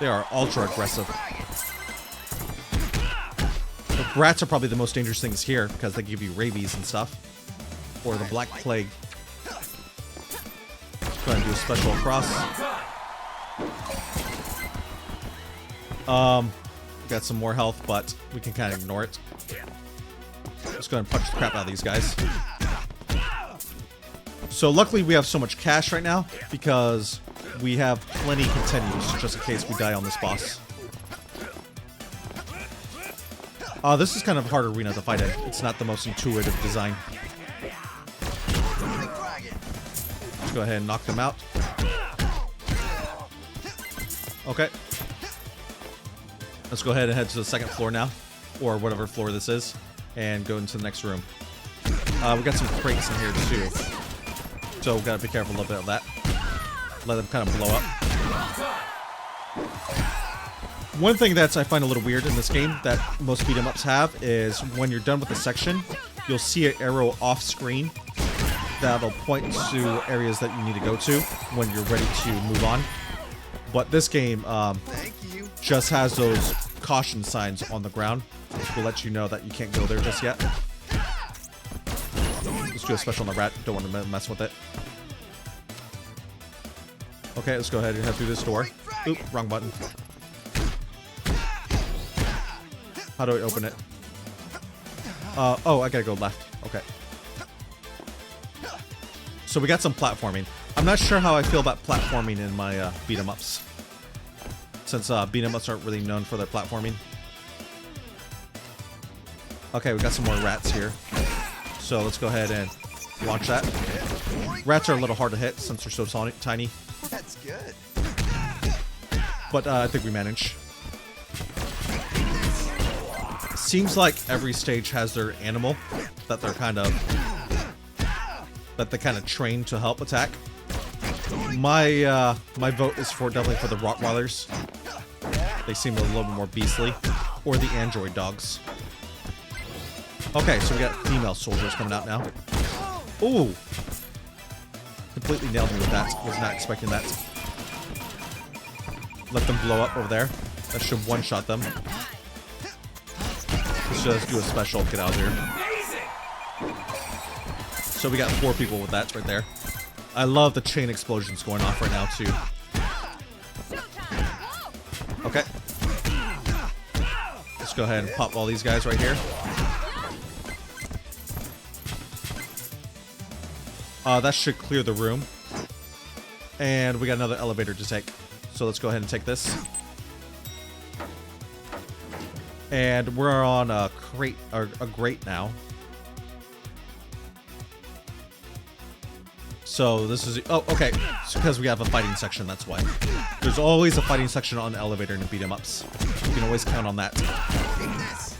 They are ultra aggressive. The rats are probably the most dangerous things here because they give you rabies and stuff. Or the Black Plague. Go ahead and do a special across. Got some more health, but we can kind of ignore it. Let's go ahead and punch the crap out of these guys. So luckily we have so much cash right now because we have plenty continues just in case we die on this boss. This is kind of a hard arena to fight in. It's not the most intuitive design. Let's go ahead and knock them out. Okay. Let's go ahead and head to the second floor now, or whatever floor this is, and go into the next room. We got some crates in here too, so we gotta be careful a little bit of that. Let them kind of blow up. One thing that I find a little weird in this game that most beat 'em ups have is when you're done with the section, you'll see an arrow off screen that'll point to areas that you need to go to when you're ready to move on. But this game just has those caution signs on the ground to let you know that you can't go there just yet. Let's do a special on the rat. Don't want to mess with it. Okay, let's go ahead and head through this door. Oop, wrong button. How do I open it? Oh, I gotta go left. Okay. So we got some platforming. I'm not sure how I feel about platforming in my beat 'em ups, since beat 'em ups aren't really known for their platforming. Okay, we got some more rats here. So let's go ahead and launch that. Rats are a little hard to hit since they're so tiny. That's good. But I think we managed. Seems like every stage has their animal that they're kind of train to help attack. My my vote is definitely for the Rottweilers. They seem a little bit more beastly, or the android dogs. Okay, so we got female soldiers coming out now. Ooh, completely nailed me with that. Was not expecting that. Let them blow up over there. That should one-shot them. Let's just do a special. Get out of here. So we got 4 people with that right there. I love the chain explosions going off right now too. Okay. Let's go ahead and pop all these guys right here. That should clear the room. And we got another elevator to take. So let's go ahead and take this. And we're on a crate, or a grate now. So this is, oh, okay. It's because we have a fighting section, that's why. There's always a fighting section on the elevator in the beat 'em ups. You can always count on that.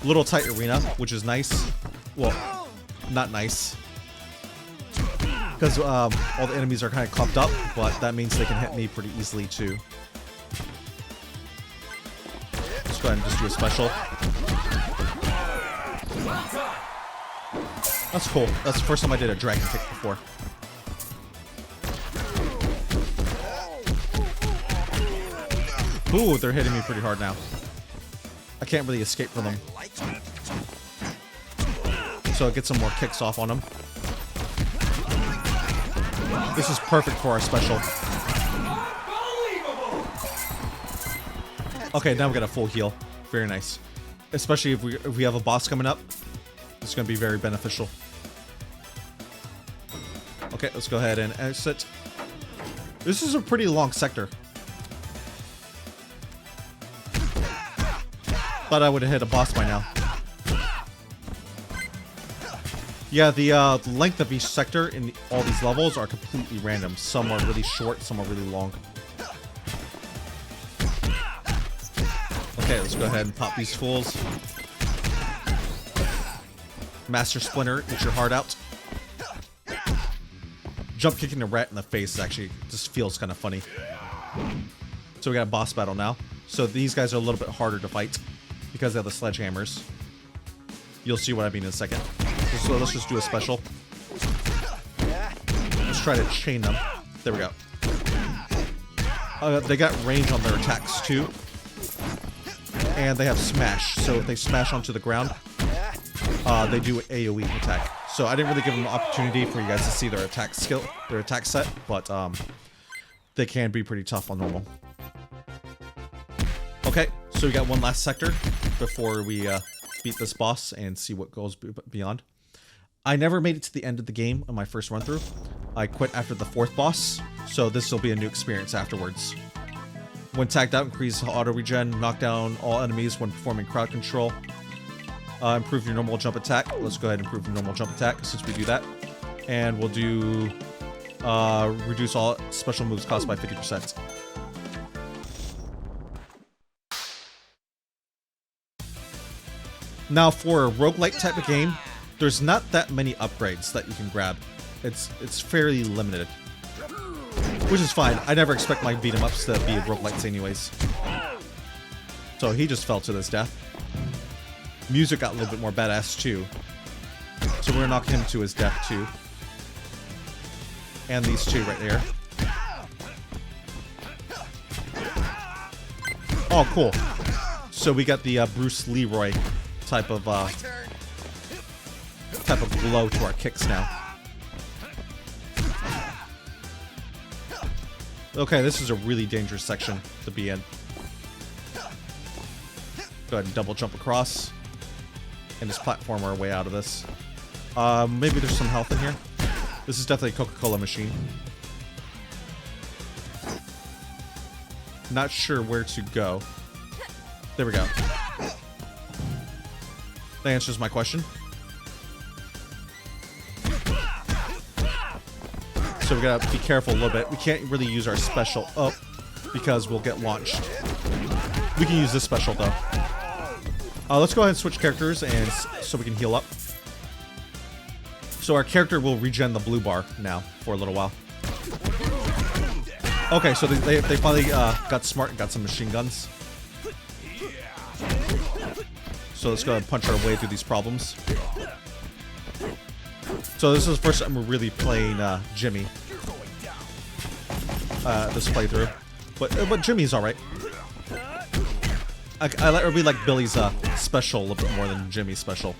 Little tight arena, which is nice. Well, not nice. Because all the enemies are kind of clumped up, but that means they can hit me pretty easily too. Let's go ahead and just do a special. That's cool. That's the first time I did a dragon kick before. Ooh, they're hitting me pretty hard now. I can't really escape from them. So I get some more kicks off on them. This is perfect for our special. Okay, now we got a full heal. Very nice. Especially if we have a boss coming up. It's going to be very beneficial. Okay, let's go ahead and exit. This is a pretty long sector. Thought I would have hit a boss by now. Yeah, the length of each sector in all these levels are completely random. Some are really short, some are really long. Okay, let's go ahead and pop these fools. Master Splinter, get your heart out. Jump kicking a rat in the face actually just feels kind of funny. So we got a boss battle now. So these guys are a little bit harder to fight because they have the sledgehammers. You'll see what I mean in a second. So let's just do a special. Let's try to chain them. There we go. They got range on their attacks too. And they have smash. So if they smash onto the ground, they do an AoE attack. So I didn't really give them an opportunity for you guys to see their attack skill, their attack set, but they can be pretty tough on normal. Okay, so we got one last sector before we beat this boss and see what goes beyond. I never made it to the end of the game on my first run through. I quit after the 4th boss, so this will be a new experience afterwards. When tagged out, increase auto regen, knock down all enemies when performing crowd control. Improve your normal jump attack. Let's go ahead and improve your normal jump attack since we do that. And we'll do reduce all special moves cost by 50%. Now for a roguelike type of game, there's not that many upgrades that you can grab. It's fairly limited. Which is fine. I never expect my beat 'em ups to be roguelikes anyways. So he just fell to his death. Music got a little bit more badass too. So we're gonna knock him to his death too. And these two right there. Oh, cool. So we got the Bruce Leroy type of glow to our kicks now. Okay, this is a really dangerous section to be in. Go ahead and double jump across. And just platform our way out of this. Maybe there's some health in here. This is definitely a Coca-Cola machine. Not sure where to go. There we go. That answers my question. So we gotta be careful a little bit. We can't really use our special up because we'll get launched. We can use this special though. Let's go ahead and switch characters and so we can heal up. So our character will regen the blue bar now for a little while. Okay, so they finally got smart and got some machine guns. So let's go ahead and punch our way through these problems. So this is the first time we're really playing Jimmy. This playthrough. But Jimmy's alright. I really like Billy's special a little bit more than Jimmy's special,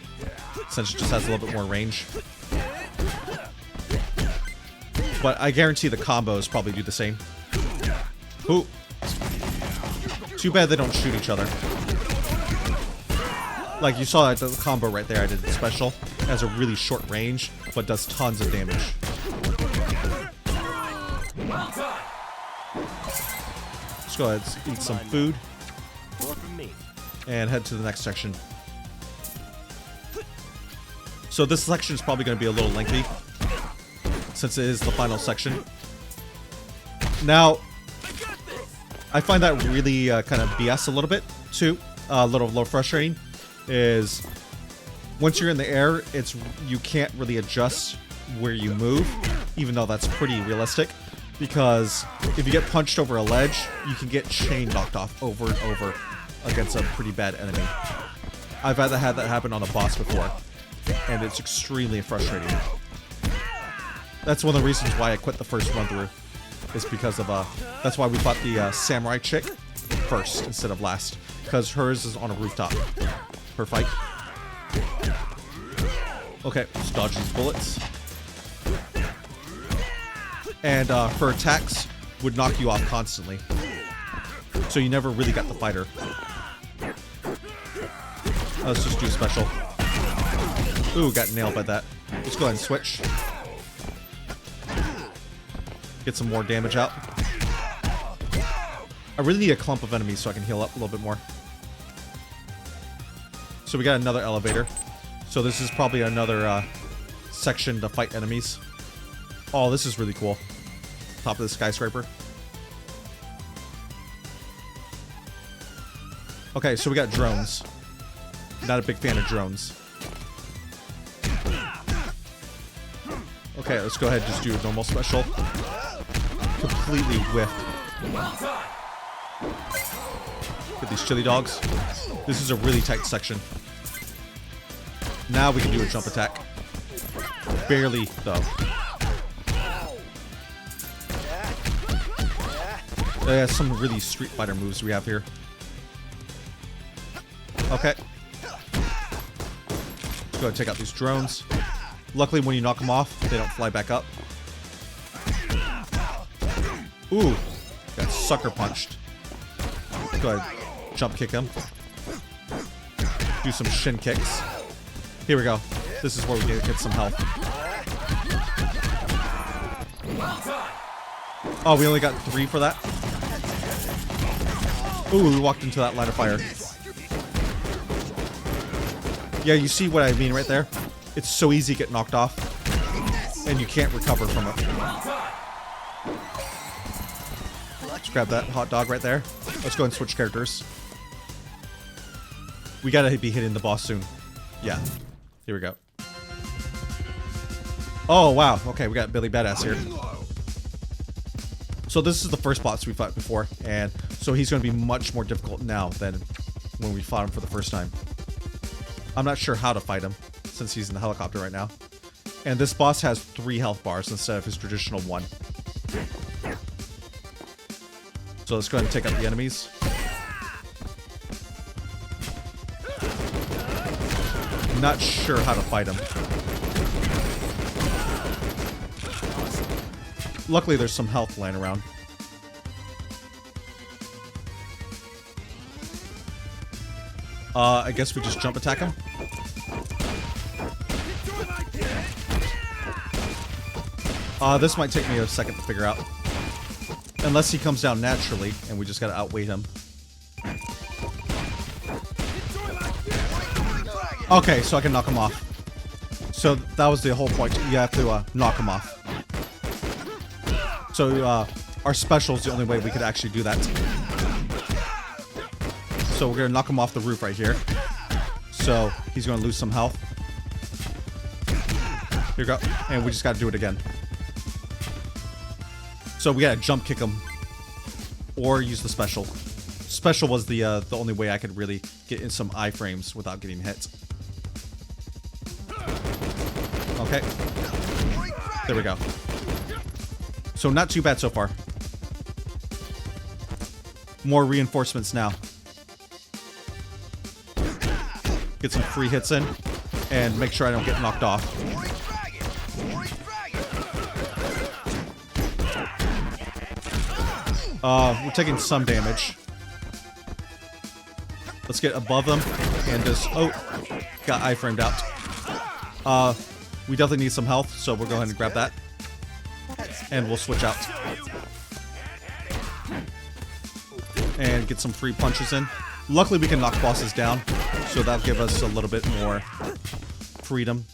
since it just has a little bit more range. But I guarantee the combos probably do the same. Ooh. Too bad they don't shoot each other. Like you saw the combo right there, I did the special. It has a really short range, but does tons of damage. Let's go ahead and eat some food. And head to the next section. So this section is probably going to be a little lengthy, since it is the final section. Now, I find that really kind of BS a little bit, too. A little frustrating. Is once you're in the air, you can't really adjust where you move, even though that's pretty realistic. Because if you get punched over a ledge, you can get chain knocked off over and over against a pretty bad enemy. I've had that happen on a boss before, and it's extremely frustrating. That's one of the reasons why I quit the first run through, is because of that's why we fought the samurai chick first instead of last, because hers is on a rooftop. Her fight. Okay, let's dodge these bullets. And her attacks would knock you off constantly, so you never really got the fighter. Let's just do a special. Ooh, got nailed by that. Let's go ahead and switch. Get some more damage out. I really need a clump of enemies so I can heal up a little bit more. So we got another elevator. So this is probably another section to fight enemies. Oh, this is really cool. Top of the skyscraper. Okay, so we got drones. Not a big fan of drones. Okay, let's go ahead and just do a normal special. Completely whiffed. Well done. Get these chili dogs. This is a really tight section. Now we can do a jump attack. Barely, though. Yeah, some really Street Fighter moves we have here. Okay. Let's go ahead and take out these drones. Luckily, when you knock them off, they don't fly back up. Ooh. Got sucker punched. Let's go ahead. Jump kick him. Do some shin kicks. Here we go. This is where we get some health. Well done. Oh, we only got 3 for that? Ooh, we walked into that line of fire. Yeah, you see what I mean right there? It's so easy to get knocked off. And you can't recover from it. Well done. Let's grab that hot dog right there. Let's go and switch characters. We gotta be hitting the boss soon. Yeah. Here we go. Oh, wow. Okay, we got Billy Badass here. So this is the first boss we fought before, and so he's going to be much more difficult now than when we fought him for the first time. I'm not sure how to fight him, since he's in the helicopter right now. And this boss has 3 health bars instead of his traditional 1. So let's go ahead and take out the enemies. Not sure how to fight him. Luckily, there's some health lying around. I guess we just jump attack him. This might take me a second to figure out. Unless he comes down naturally, and we just gotta outweight him. Okay, so I can knock him off. So that was the whole point. You have to knock him off. So our special is the only way we could actually do that. So we're gonna knock him off the roof right here. So he's gonna lose some health. Here we go. And we just gotta do it again. So we gotta jump kick him. Or use the special. Special was the only way I could really get in some iframes without getting hit. Okay. There we go. So not too bad so far. More reinforcements now. Get some free hits in. And make sure I don't get knocked off. We're taking some damage. Let's get above them. And just... Oh! Got iframed out. We definitely need some health, so we'll go ahead and grab that. And we'll switch out. And get some free punches in. Luckily, we can knock bosses down, so that'll give us a little bit more freedom.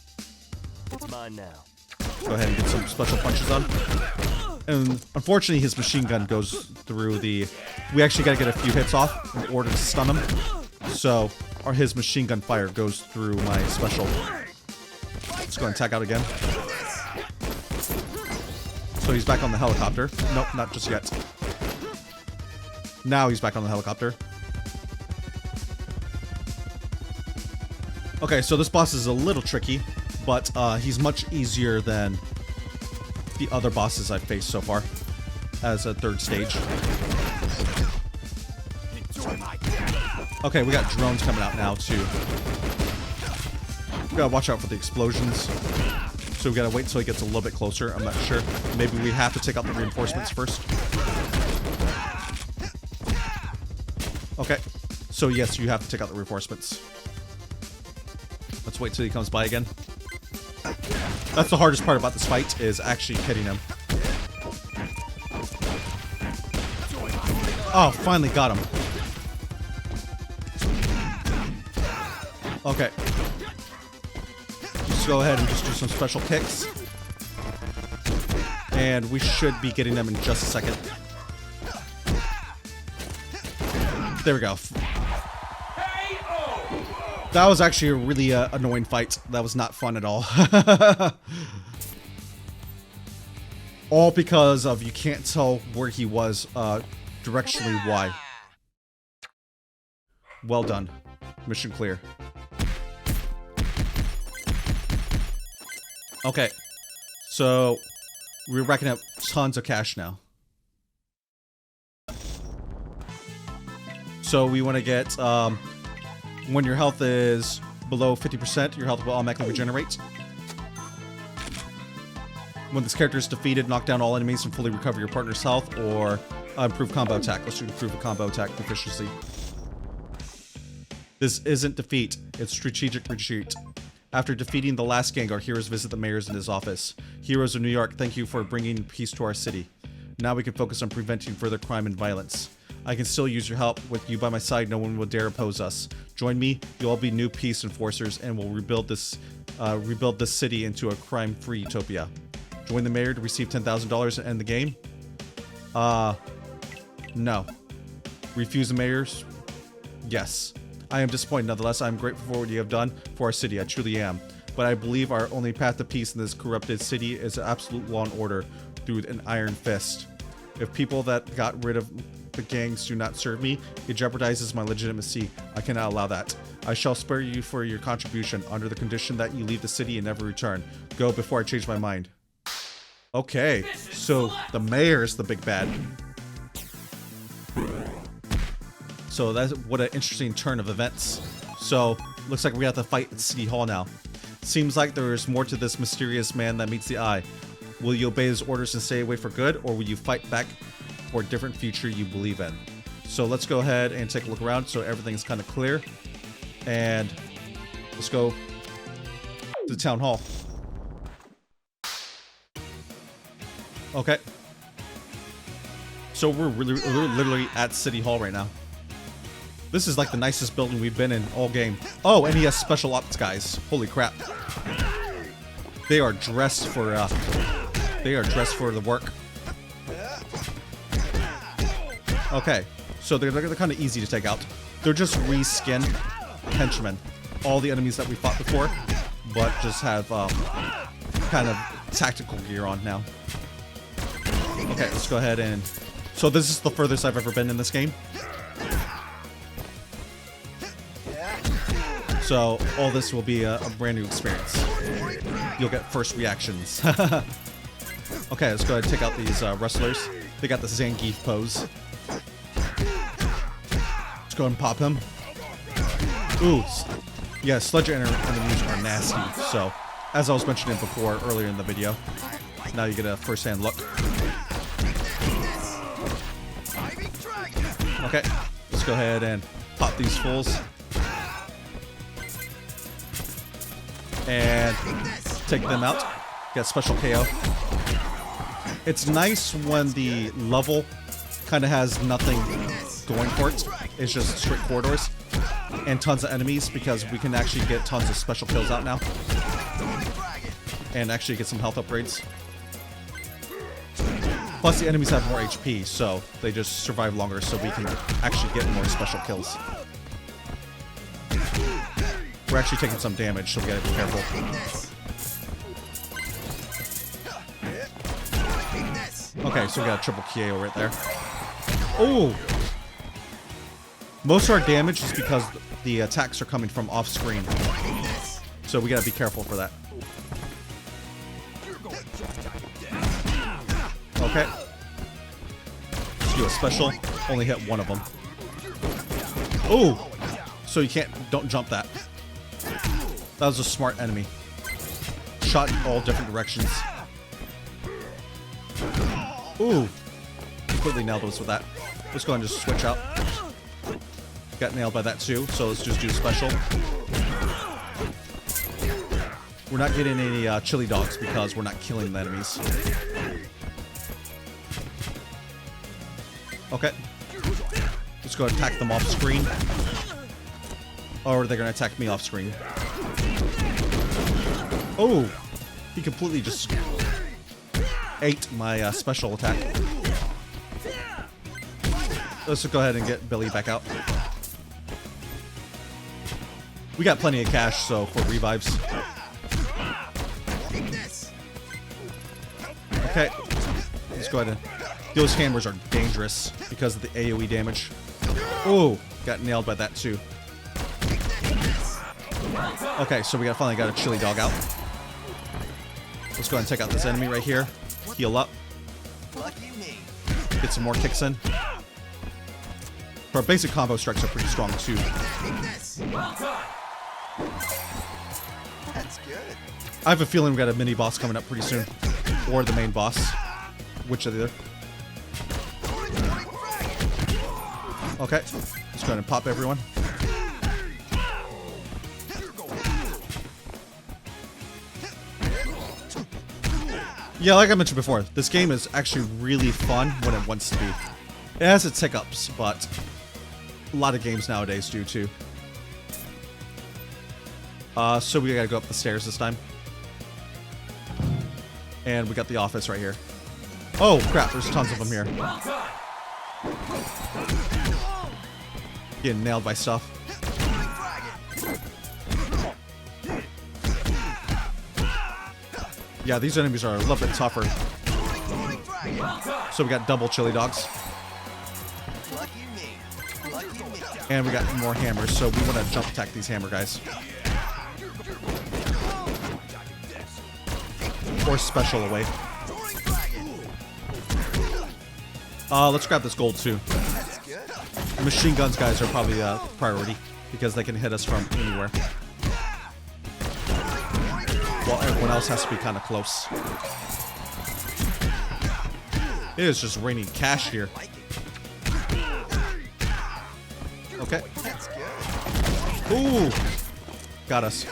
It's mine now. Go ahead and get some special punches on. And unfortunately, his machine gun goes through the... We actually got to get a few hits off in order to stun him. So, his machine gun fire goes through my special. Let's go and attack out again. So he's back on the helicopter. Nope, not just yet. Now he's back on the helicopter. Okay, so this boss is a little tricky, but he's much easier than the other bosses I've faced so far as a third stage. Okay, we got drones coming out now too. We gotta watch out for the explosions. So we gotta wait until he gets a little bit closer. I'm not sure. Maybe we have to take out the reinforcements first. Okay. So yes, you have to take out the reinforcements. Let's wait till he comes by again. That's the hardest part about this fight, is actually hitting him. Oh, finally got him. Okay. go ahead and just do some special kicks. And we should be getting them in just a second. There we go. That was actually a really annoying fight. That was not fun at all. All because of you can't tell where he was directionally why. Well done. Mission clear. Okay. So we're racking up tons of cash now. So we want to get when your health is below 50%, your health will automatically regenerate. When this character is defeated, knock down all enemies and fully recover your partner's health, or improve combo attack. Let's improve a combo attack efficiency. This isn't defeat, it's strategic retreat. After defeating the last gang, our heroes visit the mayor's in his office. Heroes of New York, thank you for bringing peace to our city. Now we can focus on preventing further crime and violence. I can still use your help. With you by my side, no one will dare oppose us. Join me, you'll all be new peace enforcers, and we'll rebuild this city into a crime-free utopia. Join the mayor to receive $10,000 and end the game? No. Refuse the mayor's? Yes. I am disappointed. Nonetheless, I am grateful for what you have done for our city. I truly am. But I believe our only path to peace in this corrupted city is absolute law and order through an iron fist. If people that got rid of the gangs do not serve me, it jeopardizes my legitimacy. I cannot allow that. I shall spare you for your contribution under the condition that you leave the city and never return. Go before I change my mind. Okay, so the mayor is the big bad. So that's what an interesting turn of events. So looks like we have to fight at City Hall now. Seems like there is more to this mysterious man that meets the eye. Will you obey his orders and stay away for good, or will you fight back for a different future you believe in? So let's go ahead and take a look around so everything's kind of clear. And let's go to Town Hall. Okay. So we're literally at City Hall right now. This is like the nicest building we've been in all game. Oh, and he has special ops guys. Holy crap. They are dressed for the work. Okay. So they're kind of easy to take out. They're just reskin henchmen. All the enemies that we fought before, but just have kind of tactical gear on now. Okay, let's go ahead and... So this is the furthest I've ever been in this game. So all this will be a brand new experience. You'll get first reactions. Okay, let's go ahead and take out these wrestlers. They got the Zangief pose. Let's go ahead and pop him. Ooh, yeah, sludge enemies are nasty. So, as I was mentioning before earlier in the video, now you get a first-hand look. Okay, let's go ahead and pop these fools. And take them out. Get special KO. It's nice when the level kind of has nothing going for it. It's just straight corridors and tons of enemies, because we can actually get tons of special kills out now. And actually get some health upgrades. Plus the enemies have more HP, so they just survive longer, so we can actually get more special kills. We're actually taking some damage, so we gotta be careful. Okay, so we got a triple KO right there. Oh! Most of our damage is because the attacks are coming from off screen. So we gotta be careful for that. Okay. Let's do a special. Only hit one of them. Oh! So you don't jump that. That was a smart enemy. Shot in all different directions. Ooh. Completely nailed us with that. Let's go ahead and just switch out. Got nailed by that too, so let's just do a special. We're not getting any chili dogs because we're not killing the enemies. Okay. Let's go attack them off screen. Or they're gonna attack me off screen. Oh, he completely just ate my special attack. Let's go ahead and get Billy back out. We got plenty of cash, so for revives. Okay, let's go ahead and... Those hammers are dangerous because of the AoE damage. Oh, got nailed by that too. Okay, so we finally got a chili dog out. Let's go ahead and take out this enemy right here. Heal up. Get some more kicks in. Our basic combo strikes are pretty strong too. That's good. I have a feeling we got a mini boss coming up pretty soon. Or the main boss. Which of the other? Okay, let's go ahead and pop everyone. Yeah, like I mentioned before, this game is actually really fun when it wants to be. It has its hiccups, but a lot of games nowadays do too. So we gotta go up the stairs this time. And we got the office right here. Oh crap, there's tons of them here. Getting nailed by stuff. Yeah, these enemies are a little bit tougher. So we got double chili dogs. And we got more hammers, so we want to jump attack these hammer guys. Or special away. Let's grab this gold too. Machine guns guys are probably a priority because they can hit us from anywhere. While everyone else has to be kind of close. It is just raining cash here. Okay. Ooh! Got us.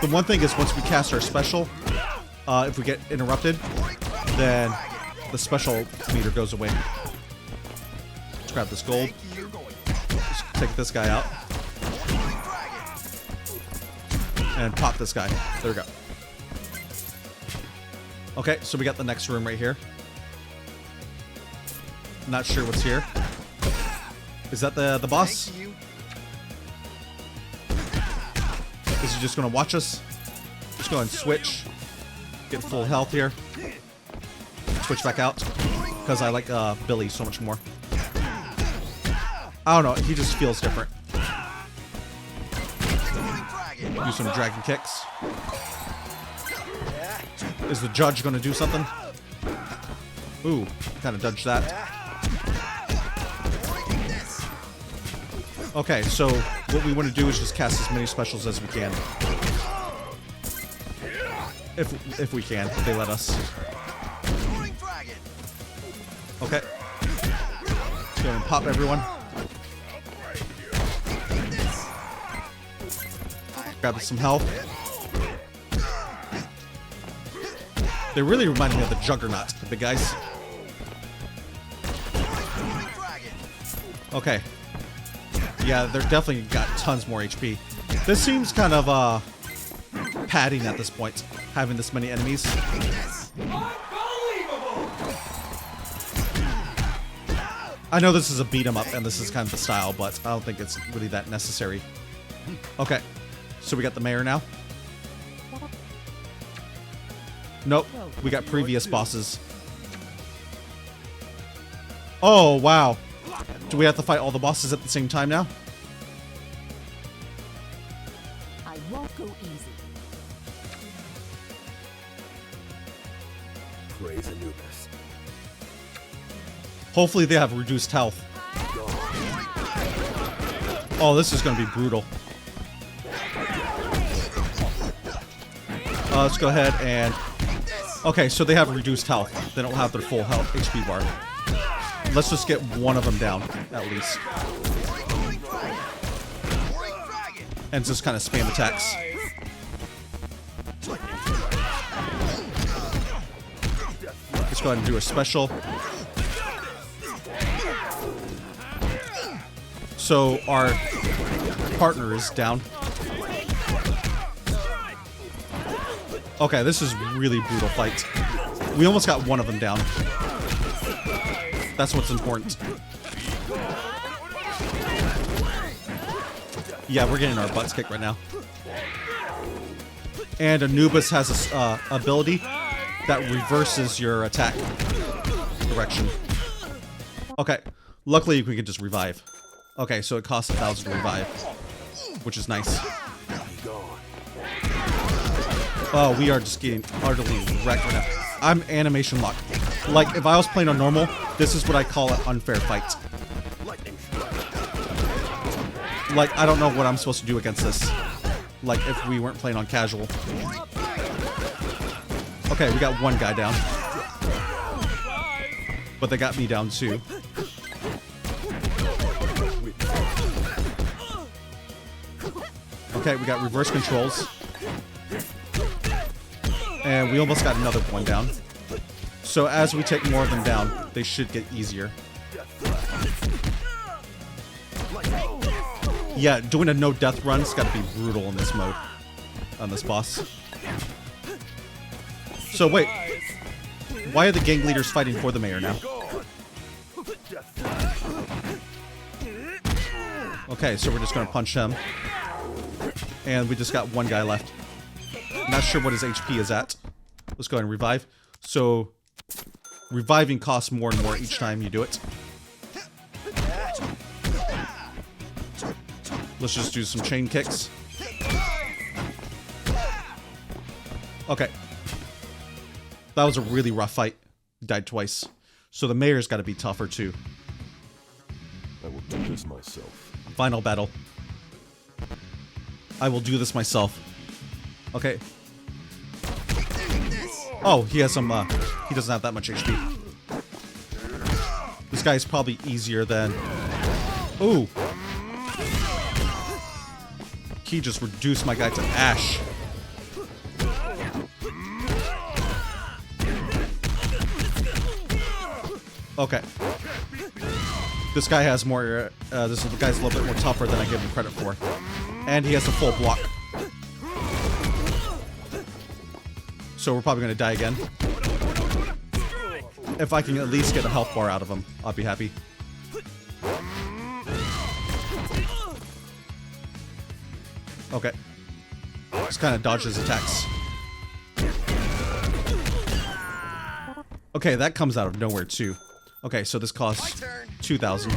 The one thing is once we cast our special, if we get interrupted, then the special meter goes away. Let's grab this gold. Just take this guy out. And pop this guy. There we go. Okay, so we got the next room right here. Not sure what's here. Is that the boss? Is he just gonna watch us? Just go and switch. Get full health here. Switch back out. Because I like Billy so much more. I don't know, he just feels different. Do some dragon kicks. Is the judge gonna do something? Ooh, kind of dodged that. Okay, so what we want to do is just cast as many specials as we can. If we can, if they let us. Okay. Let's go and pop everyone. Grab some health. They really remind me of the Juggernaut, the big guys. Okay. Yeah, they're definitely got tons more HP. This seems kind of padding at this point, having this many enemies. I know this is a beat 'em up and this is kind of the style, but I don't think it's really that necessary. Okay, so we got the mayor now. Nope, we got previous bosses. Oh, wow. Do we have to fight all the bosses at the same time now? I won't go easy. Praise Anubis. Hopefully they have reduced health. Oh, this is going to be brutal. Let's go ahead and... Okay, so they have reduced health. They don't have their full health HP bar. Let's just get one of them down, at least. And just kind of spam attacks. Let's go ahead and do a special. So our partner is down. Okay, this is really brutal fight. We almost got one of them down. That's what's important. Yeah, we're getting our butts kicked right now. And Anubis has this ability that reverses your attack direction. Okay, luckily we can just revive. Okay, so it costs 1,000 to revive, which is nice. Oh, we are just getting utterly wrecked right now. I'm animation locked. Like, if I was playing on normal, this is what I call an unfair fight. Like, I don't know what I'm supposed to do against this. Like, if we weren't playing on casual. Okay, we got one guy down. But they got me down too. Okay, we got reverse controls. And we almost got another one down. So as we take more of them down, they should get easier. Yeah, doing a no death run's gotta be brutal in this mode. On this boss. So wait. Why are the gang leaders fighting for the mayor now? Okay, so we're just gonna punch him. And we just got one guy left. Not sure what his HP is at. Let's go ahead and revive. So, reviving costs more and more each time you do it. Let's just do some chain kicks. Okay. That was a really rough fight. Died twice. So the mayor's got to be tougher too. I will do this myself. Final battle. I will do this myself. Okay. Oh, he has some, he doesn't have that much HP. This guy is probably easier than... Ooh. He just reduced my guy to ash. Okay. This guy has more, this guy's a little bit more tougher than I give him credit for. And he has a full block. So we're probably going to die again. If I can at least get a health bar out of him, I'll be happy. Okay. Just kind of dodge his attacks. Okay, that comes out of nowhere too. Okay, so this costs 2,000.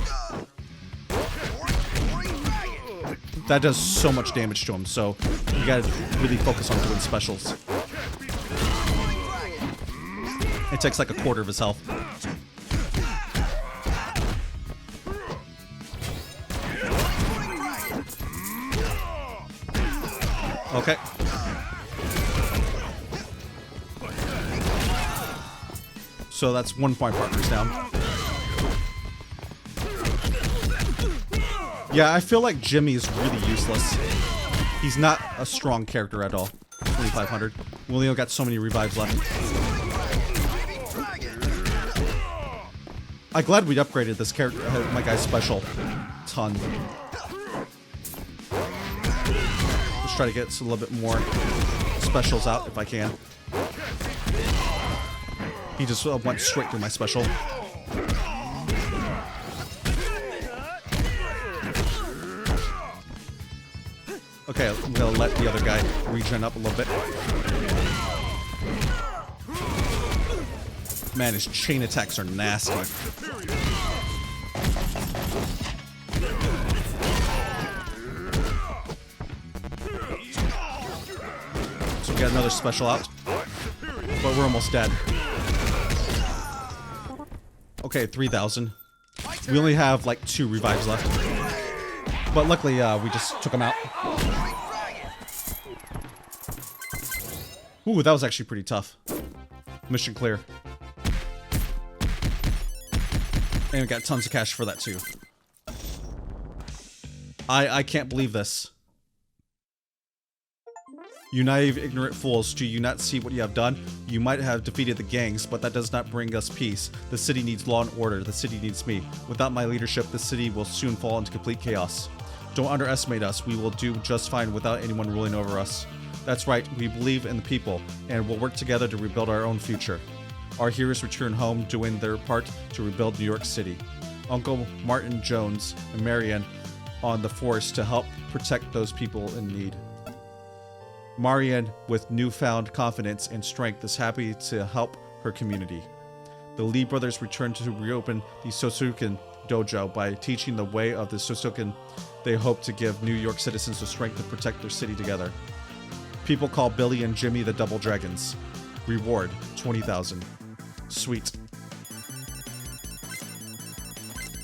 That does so much damage to him, so you gotta really focus on doing specials. It takes like a quarter of his health. Okay. So that's 1 point partners down. Yeah, I feel like Jimmy is really useless. He's not a strong character at all. 2,500. We only got so many revives left. I'm glad we upgraded this character, my guy's special. Ton. Let's try to get a little bit more specials out if I can. He just went straight through my special. Okay, I'm gonna let the other guy regen up a little bit. Man, his chain attacks are nasty. So we got another special out. But we're almost dead. Okay, 3,000. We only have like 2 revives left. But luckily, we just took him out. Ooh, that was actually pretty tough. Mission clear. And we got tons of cash for that too. I can't believe this. You naive, ignorant fools, do you not see what you have done? You might have defeated the gangs, but that does not bring us peace. The city needs law and order. The city needs me. Without my leadership, the city will soon fall into complete chaos. Don't underestimate us. We will do just fine without anyone ruling over us. That's right, we believe in the people, and we'll work together to rebuild our own future. Our heroes return home, doing their part to rebuild New York City. Uncle Martin Jones and Marianne on the force to help protect those people in need. Marianne, with newfound confidence and strength, is happy to help her community. The Lee brothers return to reopen the Sosuken dojo by teaching the way of the Sosuken. They hope to give New York citizens the strength to protect their city together. People call Billy and Jimmy the Double Dragons. Reward, 20,000. Sweet.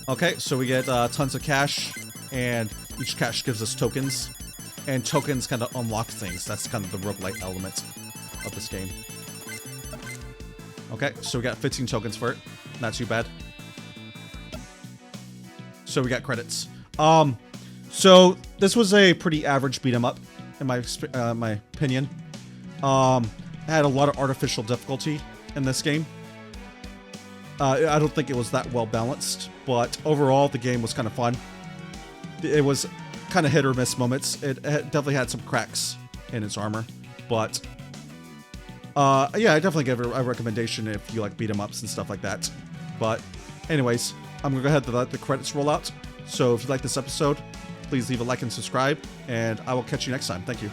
Okay, so we get tons of cash, and each cash gives us tokens. And tokens kind of unlock things. That's kind of the roguelite element of this game. Okay, so we got 15 tokens for it. Not too bad. So we got credits. So this was a pretty average beat 'em up, in my opinion. It had a lot of artificial difficulty in this game. I don't think it was that well balanced, but overall the game was kind of fun. It was kind of hit or miss moments. It definitely had some cracks in its armor, but yeah, I definitely give it a recommendation if you like beat 'em ups and stuff like that. But anyways, I'm gonna go ahead and let the credits roll out. So if you like this episode, please leave a like and subscribe, and I will catch you next time. Thank you.